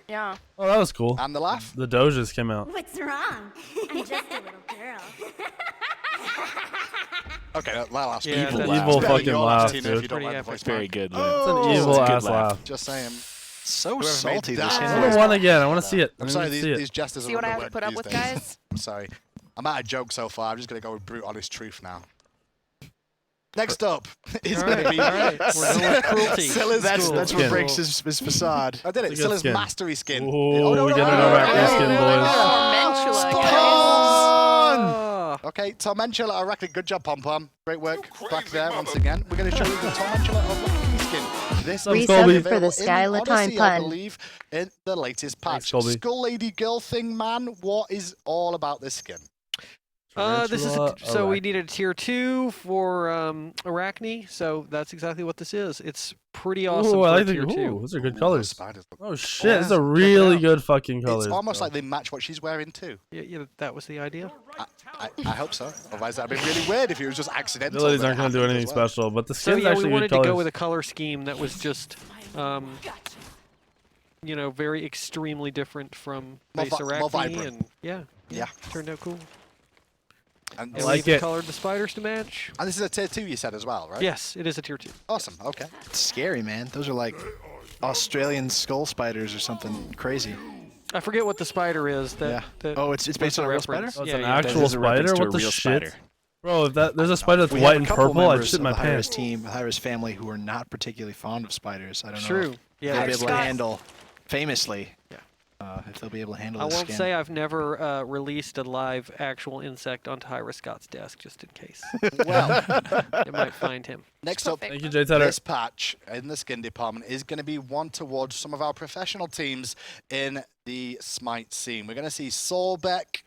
Yeah. Oh, that was cool. And the laugh? The Doges came out. What's wrong? I'm just a little girl. Okay, that laugh's Yeah, evil. that's laugh. evil It's better than fucking your laugh, Tina, dude. if you don't Pretty like the epic. voice Very pack. good, Lou. It's an Oh, evil it's a good ass laugh. Just saying. So Whoever made salty this that. Show hand. the one again. I want to see it. I'm I sorry, need to see these it. jesters See are what I have to underworked put up these with, days. guys? I'm sorry. I'm out of joke so far. I'm just going to go with brute honest truth now. Next up is All going to right, be all right. We're going with cruelty. Scylla's That's cool. what Skin. breaks his facade. I did it. It's a good Scylla's skin. mastery skin. Ooh, we get an Overactive skin, boys. Tarantula, guys. Spawn! Okay, Tormentula Arachne. Good job, Pom Pom. Great work back there once again. We're going to show you the Tormentula Arachne skin. This is Colby. available for the in Skylar Odyssey, time I pun. believe, in the latest patch. Colby. Skull Lady Girl thing, man. What is all about this skin? This is Tarantula so we Arachne. needed a tier 2 for Arachne, so that's exactly what this is. It's pretty awesome Ooh, for I a like the. tier 2. Ooh, those are good Ooh, colors. those spiders look Oh cool. shit, these Yeah, are check it really out. good fucking colors. It's almost bro. like they match what she's wearing too. Yeah, that was the idea. I hope so. Otherwise, that'd be really weird if it was just accidental. abilities that aren't going to do happened anything as well. special, but the So skin's yeah, actually we good wanted to colors. go with a color scheme that was just, very extremely different from More base more Arachne, vibrant. and Yeah. turned out cool. And, And like we it. colored the spiders to match. and this is a tier 2 you said as well, right? Yes, it is a tier 2. Awesome. Okay. It's scary, man. Those are like Australian skull spiders or something crazy. I forget what the spider is. Yeah. That Oh, it's was based the on a real reference. spider? Oh, it's Yeah, an yeah. actual That is a reference spider? to a What the real shit? spider. Bro, if there's a spider that's We white have a and couple purple, I'd members shit of my the Hyra's pants. team, the Hyra's family, who are not particularly fond of spiders. I don't know. True. If Yeah, they'll be that's able to Scott. handle, famously. Yeah. If they'll be able to handle I the won't skin. say I've never released a live actual insect onto Hyra Scott's desk, just in case. Well, They might find him. next up, Thank you, Jay Tedder. this patch in the skin department is going to be one towards some of our professional teams in the Smite scene. We're going to see Sorbek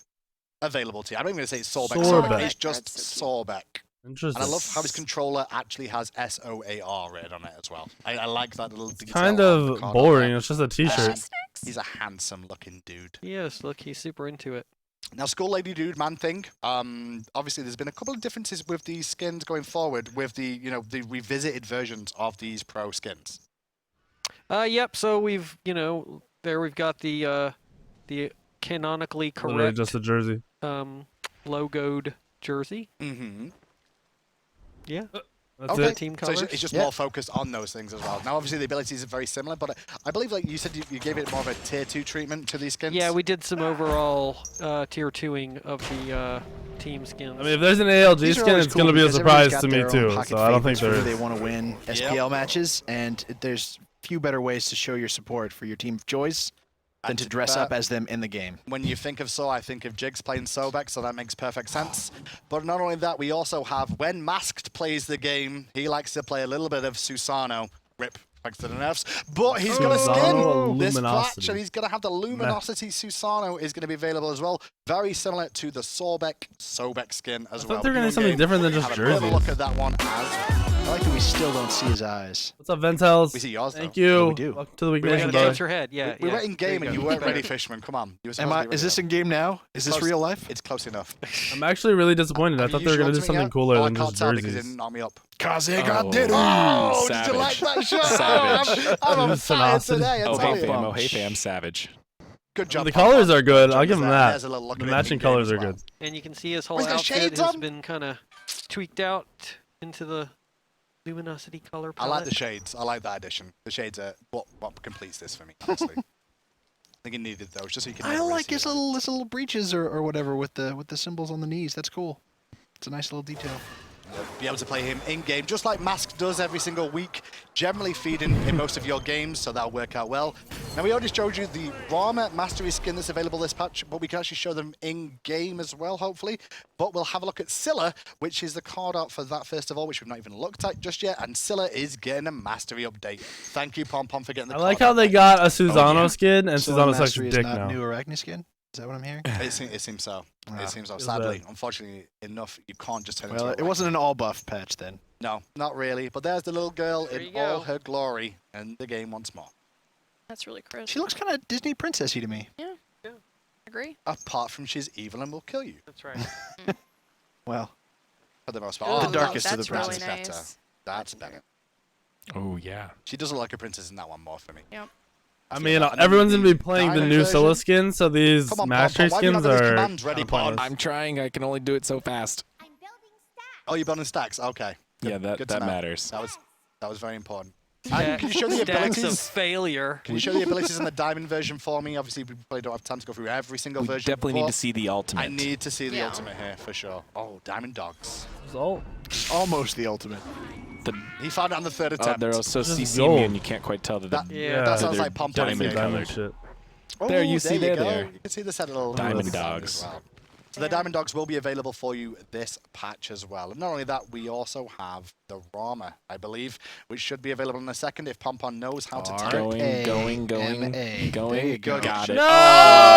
available to you. I'm not even going to say it's Sorbek. Sorbek. It's just That's so cute. Sorbek. Interesting. And I love how his controller actually has SOAR written on it as well. I like that little detail. Kind on the of card boring. there. It's just a t-shirt. He's a handsome looking dude. Yes, look, he's super into it. Now, Skull Lady Dude Man thing. Obviously, there's been a couple of differences with these skins going forward with the the revisited versions of these pro skins. Yep. So we've there we've got the canonically Literally correct just a jersey. logoed jersey. Mm-hmm. Yeah. That's Okay. it. Team So colors. it's just Yeah. more focused on those things as well. Now, obviously, the abilities are very similar, but I believe, like you said, you gave it more of a tier 2 treatment to these skins. Yeah, we did some overall tier 2ing of the team skins. I mean, if there's an ALG These are skin, always it's cool going to be a because everybody's surprise got to me their own too. pocket So I don't think favorites for there who is. they want to win SPL matches, and there's few better ways to show your support for your team of choice than And to to dress be up fair, as them in the game. When you think of I think of Jigs playing Sobek, so that makes perfect sense. But not only that, we also have, when Masked plays the game, he likes to play a little bit of Susano. Rip, thanks to the nerfs. But he's got a Susano skin this patch, Luminosity. and he's going to have the Luminosity Susano is going to be available as well. Very similar to the Sobek skin as I well. thought they were going to do In something game, different than just have a bit of a jerseys. look at that one as I like that we still don't see his eyes. What's up, Ventels? we see yours, Thank though. you. we do. Welcome to the week We nation, got brother. Games your head. Yeah. We yeah. were in game There and you you go. weren't Better. ready, Fishman. Come on. You were Am supposed I? to be Is this ready. in game now? Is this Close- real life? It's close enough. I'm actually really disappointed. I Have thought you they were going to used do your something ultimate cooler yet? than I just can't tell because he jerseys. didn't knock me up. Cause they got did. Oh, did Savage. you like that shot? Savage. I'm on Just fire tenacity. today, I Oh, tell hey you. fam, oh, hey fam, savage. Good job. The Pop colors Pop. are good. Good I'll job give them there. that. There's a little look The at it matching in game colors as are well. good. And you can see his whole he's got outfit shades has on. been kind of tweaked out into the luminosity color I palette. like the shades. I like that addition. The shades are what completes this for me, honestly. I think it needed those just so you can. I never really like see his it. little breeches or whatever with the symbols on the knees. That's cool. It's a nice little detail. Be able to play him in game, just like Mask does every single week, generally feeding in most of your games, so that'll work out well. Now, we already showed you the Rama Mastery skin that's available this patch, but we can actually show them in game as well, hopefully. But we'll have a look at Scylla, which is the card art for that first of all, which we've not even looked at just yet. And Scylla is getting a Mastery update. Thank you, Pom Pom, for getting the I card like how art they update. got a Susano yeah. skin, and So Susano sucks Mastery is dick not now. new Arachne skin. Is that what I'm hearing? It seems so. Ah. It seems so. Feels Sadly, bad. unfortunately enough, you can't just turn Well, into it wasn't an all buff patch then. No, not really. But there's the little girl There in you all go. her glory in the game once more. That's really crisp. She looks kind of Disney princessy to me. Agree. Apart from she's evil and will kill you. That's right. Well, For the most Ooh, part. The darkest of the that's really princess better. nice. That's better. Oh yeah. She does look like a princess in that one more for me. Yep. I mean, And then everyone's going to be the playing the diamond new Scylla version. skins, so these Come on, mastery Pom Pom, why have you not skins got these are commands ready, kinda Pom? pointless. I'm trying. I can only do it so fast. I'm building stacks. Oh, you're building stacks. Okay. Good- Yeah, good to that know. matters. That was very important. Yeah, And can you show the stacks of abilities? failure. Can you show the abilities in the diamond version for me? Obviously, we probably don't have time to go through every single We version. definitely need but to see the ultimate. I need to see the Yeah. ultimate here for sure. Oh, diamond dogs. Result. almost the ultimate. He found it on the third attempt. They're also Just CC gold. me, and you can't quite tell that. That- the- Yeah. that sounds they're like Pom Pom. diamond Diamond colored. shit. Oh, There, you see you there, go. there. You can see this had a little Diamond little sound dogs. as well. So the Diamond Dogs will be available for you this patch as well. And not only that, we also have the Rama, I believe, which should be available in a second if Pompon knows how to type. Going. There you go. Got it. No!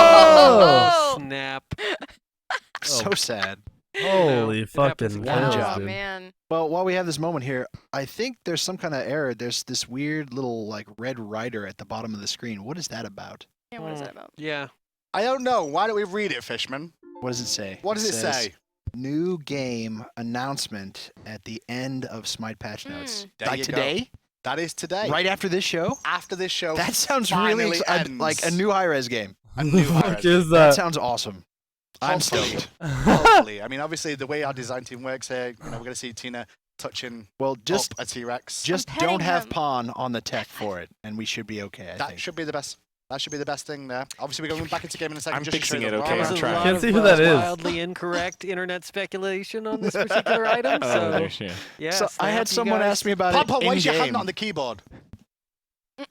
Oh, snap. So sad. Holy it happens fucking again. cows, job. Oh dude. man. Well, while we have this moment here, I think there's some kind of error. There's this weird little like red rider at the bottom of the screen. What is that about? Yeah, what is that about? Yeah. I don't know. Why don't we read it, Fishman? What does it say? What does it says, say? New game announcement at the end of Smite patch notes. There Like you go. today? That is today. Right after this show? After this show. That sounds really finally ends. like a new high-res game. A new Fuck Iris. is That that? sounds awesome. I'm stoked. Hopefully. I mean, obviously, the way our design team works here, we're going to see Tina touching Well, just up a T-Rex. just I'm petting don't have him. Pawn on the tech for it, and we should be okay, I That think. should be the best. That should be the best thing there. Obviously, we're going back into game in a second. I'm just to show fixing you it, the okay, Rama. I'm There's a trying. lot Can't of, see who that is. wildly incorrect internet speculation on this particular item. Oh, So, there's- yeah. yeah. So I had someone ask me about Pompon, it why is your hand in-game. not on the keyboard?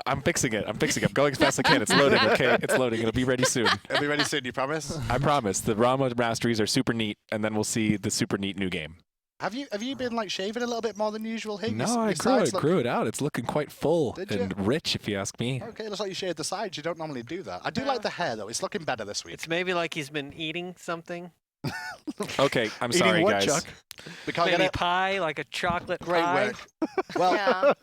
I'm fixing it. I'm going as fast as I can. It's loading, okay? It's loading. It'll be ready soon. It'll be ready soon, you promise? I promise. The Rama masteries are super neat, and then we'll see the super neat new game. Have you been like shaving a little bit more than usual here? No, Your I sides look- grew it out. It's looking quite full Did you? and rich, if you ask me. Okay, it looks like you shaved the sides. You don't normally do that. I do like the hair though. It's looking better this week. It's maybe like he's been eating something. Okay, I'm Eating sorry, what, guys. Chuck? We can't get Maybe it. pie, like a chocolate Great pie. work. Well, Yeah.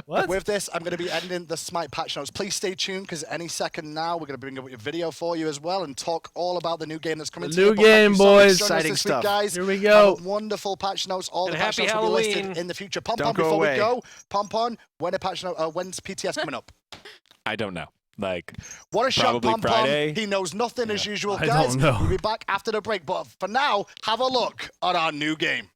What? with this, I'm going to be ending the Smite patch notes. Please stay tuned because any second now, we're going to bring up a video for you as well and talk all about the new game that's coming The to new you. But thank game, you so much boys. for joining us Exciting this week, stuff. guys. Here we go. Have a wonderful patch notes. All And the patch happy notes will be listed Halloween. in the future. Pompon, Don't go before away. we go, Pompon, when a patch note, when's PTS coming up? I don't know. Like, What a shock, Probably Pompon. Friday. He knows nothing as usual. I Guys, don't know. we'll be back after the break. But for now, have a look at our new game.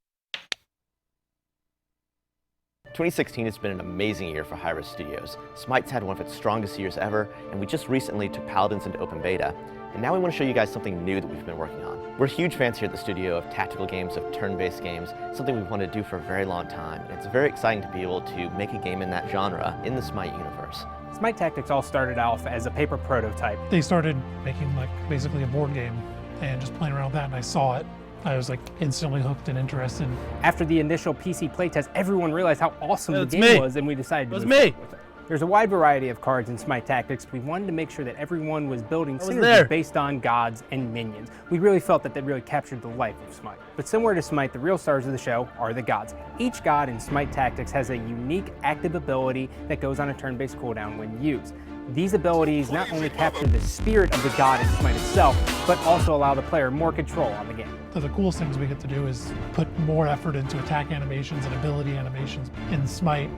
2016 has been an amazing year for Hi-Res Studios. Smite's had one of its strongest years ever, and we just recently took Paladins into open beta. And now we want to show you guys something new that we've been working on. We're huge fans here at the studio of tactical games, of turn-based games, something we've wanted to do for a very long time. And it's very exciting to be able to make a game in that genre in the Smite universe. Smite Tactics all started off as a paper prototype. They started making like basically a board game and just playing around with that, and I saw it. I was like instantly hooked and interested. After the initial PC playtest, everyone realized how awesome the It's game me. was, and we decided to It was move me. forward with it. There's a wide variety of cards in Smite Tactics. We wanted to make sure that everyone was building I was there. synergies based on gods and minions. We really felt that really captured the life of Smite. But similar to Smite, the real stars of the show are the gods. Each god in Smite Tactics has a unique active ability that goes on a turn-based cooldown when used. These abilities not only capture the spirit of the god in Smite itself, but also allow the player more control on the game. So the coolest things we get to do is put more effort into attack animations and ability animations. In Smite,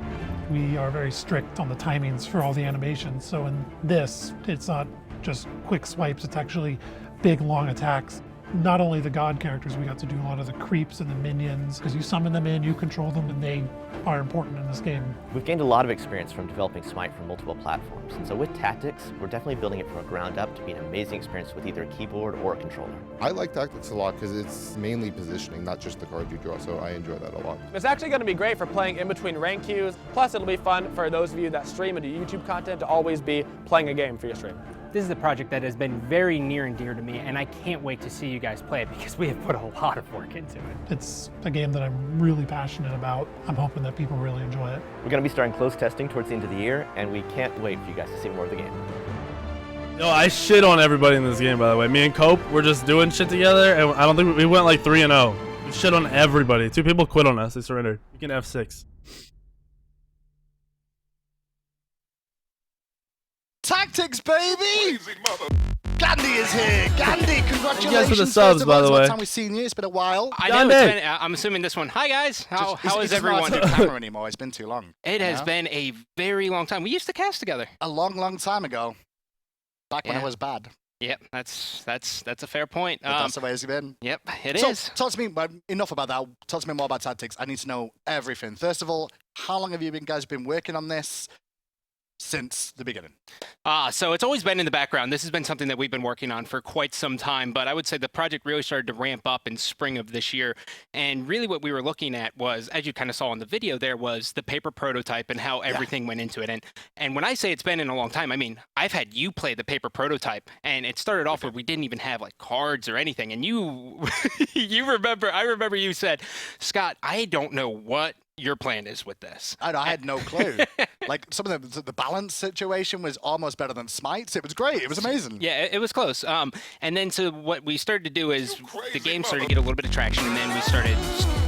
we are very strict on the timings for all the animations. So in this, it's not just quick swipes, it's actually big, long attacks. Not only the god characters, we got to do a lot of the creeps and the minions, because you summon them in, you control them, and they are important in this game. We've gained a lot of experience from developing Smite for multiple platforms, and so with Tactics, we're definitely building it from the ground up to be an amazing experience with either a keyboard or a controller. I like Tactics a lot because it's mainly positioning, not just the cards you draw, so I enjoy that a lot. It's actually going to be great for playing in between rank queues, plus it'll be fun for those of you that stream and do YouTube content to always be playing a game for your stream. This is a project that has been very near and dear to me, and I can't wait to see you guys play it because we have put a lot of work into it. It's a game that I'm really passionate about. I'm hoping that people really enjoy it. We're going to be starting close testing towards the end of the year, and we can't wait for you guys to see more of the game. Yo, I shit on everybody in this game, by the way. Me and Cope, we're just doing shit together, and I don't think we went like 3-0. We shit on everybody. 2 people quit on us. They surrendered. You can F6. Tactics, baby! Gandhi is here. Gandhi, congratulations. You guys for the subs, by the way. Last time we've seen you, it's been a while. I know it's been, I'm assuming this one. Hi guys, how is everyone? It's not camera anymore. It's been too long. It has been a very long time. We used to cast together. A long, long time ago. Back when Yeah. it was bad. Yep, that's a fair point. But that's the way it's been. Yep, it So, is. talk to me, but enough about that. Talk to me more about Tactics. I need to know everything. First of all, how long have you guys been working on this? since the beginning? So it's always been in the background. This has been something that we've been working on for quite some time, but I would say the project really started to ramp up in spring of this year. And really what we were looking at was, as you kind of saw in the video there, was the paper prototype and how everything went into it. And when I say it's been in a long time, I mean, I've had you play the paper prototype, and it started off where we didn't even have like cards or anything. And you, I remember you said, Scott, I don't know what your plan is with this. I had no clue. Like some of the balance situation was almost better than Smite's. It was great. It was amazing. Yeah, it was close. And then so what we started to do is the game started to get a little bit of traction, and then we started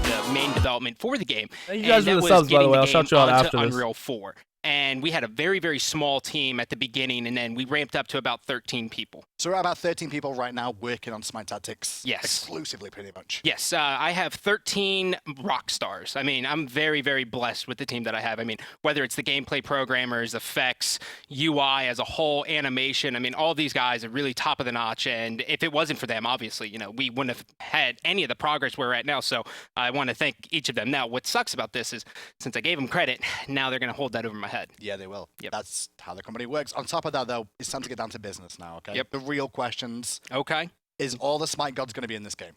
the main development for the game. Thank you guys for the subs, by the way. I'll shout you out after this. Unreal 4. And we had a very, very small team at the beginning, and then we ramped up to about 13 people. So we're at about 13 people right now working on Smite Tactics. Yes. Exclusively, pretty much. Yes, I have 13 rock stars. I mean, I'm very, very blessed with the team that I have. I mean, whether it's the gameplay programmers, effects, UI as a whole, animation, I mean, all these guys are really top of the notch. And if it wasn't for them, obviously, you know, we wouldn't have had any of the progress we're at now. So I want to thank each of them. Now, what sucks about this is since I gave them credit, now they're going to hold that over my head. Yeah, they will. Yep. That's how the company works. On top of that, though, it's time to get down to business now, okay? Yep. The real questions. Okay. Is all the Smite gods going to be in this game?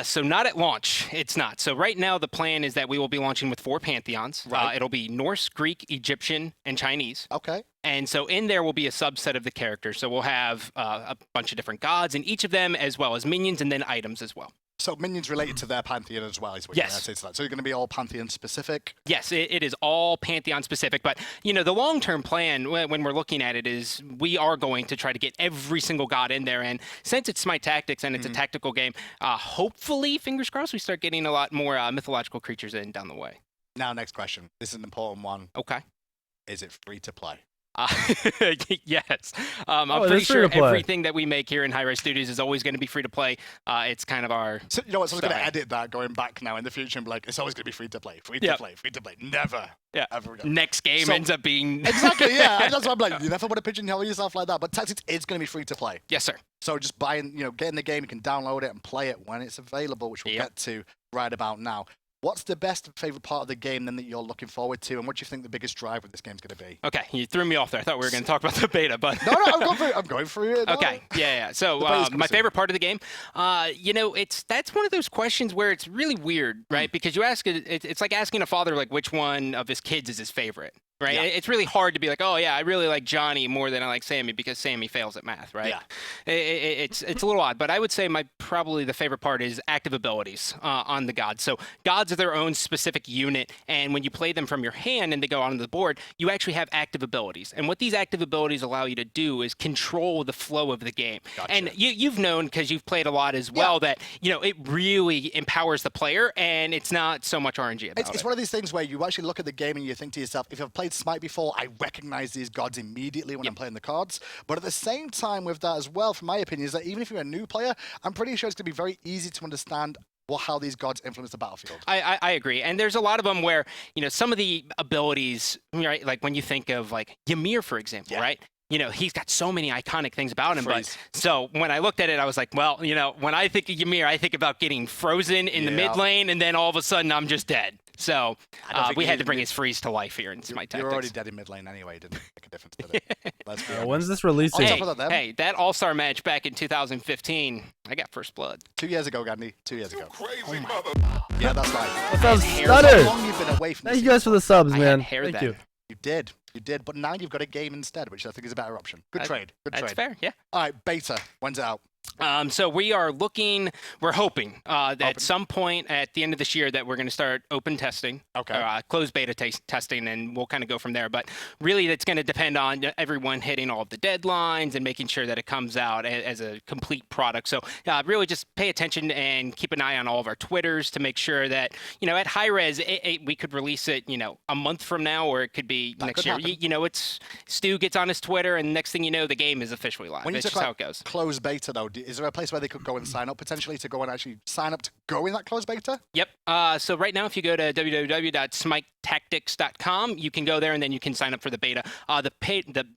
So not at launch. It's not. So right now, the plan is that we will be launching with 4 pantheons. Right. It'll be Norse, Greek, Egyptian, and Chinese. Okay. And so in there will be a subset of the characters. So we'll have a bunch of different gods in each of them, as well as minions, and then items as well. So minions related to their pantheon as well, is what you're going to say to that. So you're going to be all pantheon specific? Yes, it is all pantheon specific. But, you know, the long-term plan when we're looking at it is we are going to try to get every single god in there. And since it's Smite Tactics and it's a tactical game, hopefully, fingers crossed, we start getting a lot more mythological creatures in down the way. Now, next question. This is an important one. Okay. Is it free to play? Yes. I'm pretty sure everything that we make here in Hi-Res Studios is always going to be free to play. It's kind of our... So, you know what? So I'm going to edit that going back now in the future and be like, it's always going to be free to play. Free to play. Free to play. Never. Yeah. Ever again. Next game ends up being... Exactly, yeah. That's why I'm like, you never want to pigeonhole yourself like that. But Tactics is going to be free to play. Yes, sir. So just get in the game. You can download it and play it when it's available, which we'll get to right about now. What's the best favorite part of the game then that you're looking forward to, and what do you think the biggest drive with this game's going to be? Okay, you threw me off there. I thought we were going to talk about the beta, but no, I'm going through it. Okay, yeah. So my favorite part of the game, you know, that's one of those questions where it's really weird, right? Because you ask it's like asking a father like which one of his kids is his favorite. Right, it's really hard to be like, oh yeah, I really like Johnny more than I like Sammy because Sammy fails at math, right? Yeah, it's a little odd, but I would say probably the favorite part is active abilities on the gods. So gods are their own specific unit, and when you play them from your hand and they go onto the board, you actually have active abilities. And what these active abilities allow you to do is control the flow of the game. Gotcha. And you've known because you've played a lot as well that you know it really empowers the player, and it's not so much RNG about it. It's one of these things where you actually look at the game and you think to yourself, if I've played Smite before, I recognize these gods immediately when I'm playing the cards. But at the same time with that as well, from my opinion, is that even if you're a new player, I'm pretty sure it's going to be very easy to understand how these gods influence the battlefield. I agree. And there's a lot of them where, you know, some of the abilities, right, like when you think of like Ymir, for example, right? You know, he's got so many iconic things about him. But so when I looked at it, I was like, well, you know, when I think of Ymir, I think about getting frozen in the mid lane, and then all of a sudden I'm just dead. So we had to bring his freeze to life here in Smite Tactics. You're already dead in mid lane anyway. It didn't make a difference, did it? Let's be honest. When's this releasing? Hey, that All-Star match back in 2015, I got first blood. 2 years ago, Gandhi. 2 years ago. Crazy mother. Yeah, that's right. What's up, How long you've been away from Thank you guys for the subs, man. Thank you. You did, but now you've got a game instead, which I think is a better option. Good trade. That's fair, yeah. All right, beta. When's it out? So we're hoping that at some point at the end of this year that we're going to start open testing, closed beta testing, and we'll kind of go from there. But really, it's going to depend on everyone hitting all of the deadlines and making sure that it comes out as a complete product. So really just pay attention and keep an eye on all of our Twitters to make sure that, you know, at Hi-Res, we could release it, you know, a month from now, or it could be next year. You know, Stu gets on his Twitter, and next thing you know, the game is officially live. It's just how it goes. Closed beta, though, is there a place where they could go and sign up potentially to go and actually sign up to go in that closed beta? Yep. So right now, if you go to www.smitetactics.com, you can go there and then you can sign up for the beta. The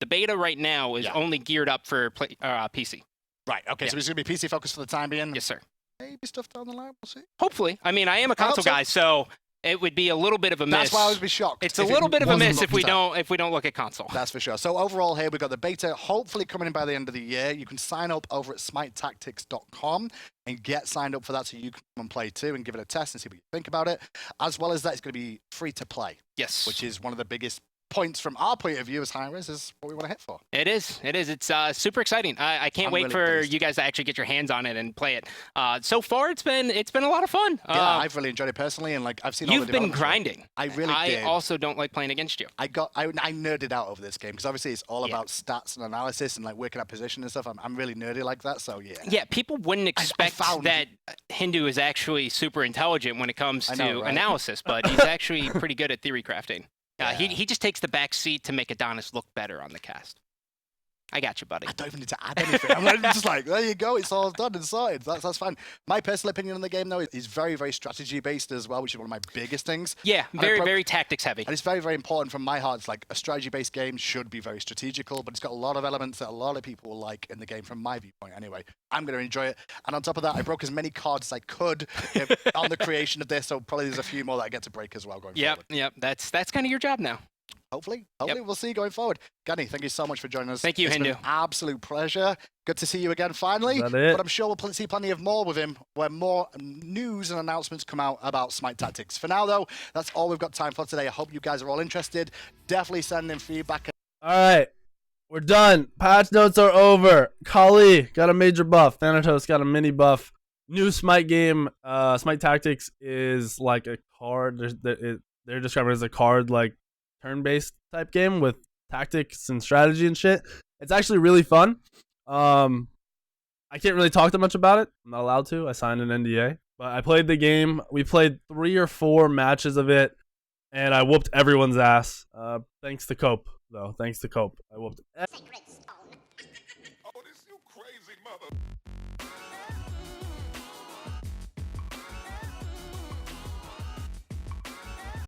beta right now is only geared up for PC. Right. Okay. So it's going to be PC focused for the time being. Yes, sir. Maybe stuff down the line. We'll see. Hopefully. I mean, I am a console guy, so it would be a little bit of a miss. That's why I would be shocked. It's a little bit of a miss if we don't look at console. That's for sure. So overall here, we've got the beta hopefully coming in by the end of the year. You can sign up over at SmiteTactics.com and get signed up for that so you can come and play too and give it a test and see what you think about it. As well as that, it's going to be free to play. Yes. Which is one of the biggest points from our point of view as Hi-Rez is what we want to hit for. It is. It's super exciting. I can't wait for you guys to actually get your hands on it and play it. So far, it's been a lot of fun. Yeah, I've really enjoyed it personally, and like I've seen. You've been grinding. I really did. I also don't like playing against you. I nerded out over this game because obviously it's all about stats and analysis and like working out position and stuff. I'm really nerdy like that, so yeah. Yeah, people wouldn't expect that Hindu is actually super intelligent when it comes to analysis, but he's actually pretty good at theory crafting. He just takes the back seat to make Adonis look better on the cast. I got you, buddy. I don't even need to add anything. I'm just like, there you go. It's all done and sorted. That's fine. My personal opinion on the game, though, is very, very strategy-based as well, which is one of my biggest things. Yeah, very tactics-heavy. And it's very, very important from my heart. It's like a strategy-based game should be very strategical, but it's got a lot of elements that a lot of people will like in the game from my viewpoint anyway. I'm going to enjoy it. And on top of that, I broke as many cards as I could on the creation of this, so probably there's a few more that I get to break as well going forward. Yep. That's kind of your job now. Hopefully we'll see going forward. Gani, thank you so much for joining us. Thank you, Hindu. It's been an absolute pleasure. Good to see you again finally. But I'm sure we'll see plenty of more with him when more news and announcements come out about Smite Tactics. For now, though, that's all we've got time for today. I hope you guys are all interested. Definitely send in feedback. All right. We're done. Patch notes are over. Kali got a major buff. Thanatos got a mini buff. New Smite game. Smite Tactics is like a card. They're describing it as a card like turn-based type game with tactics and strategy and shit. It's actually really fun. I can't really talk that much about it. I'm not allowed to. I signed an NDA. But I played the game. We played 3 or 4 matches of it, and I whooped everyone's ass. Thanks to Cope, though. Thanks to Cope. I whooped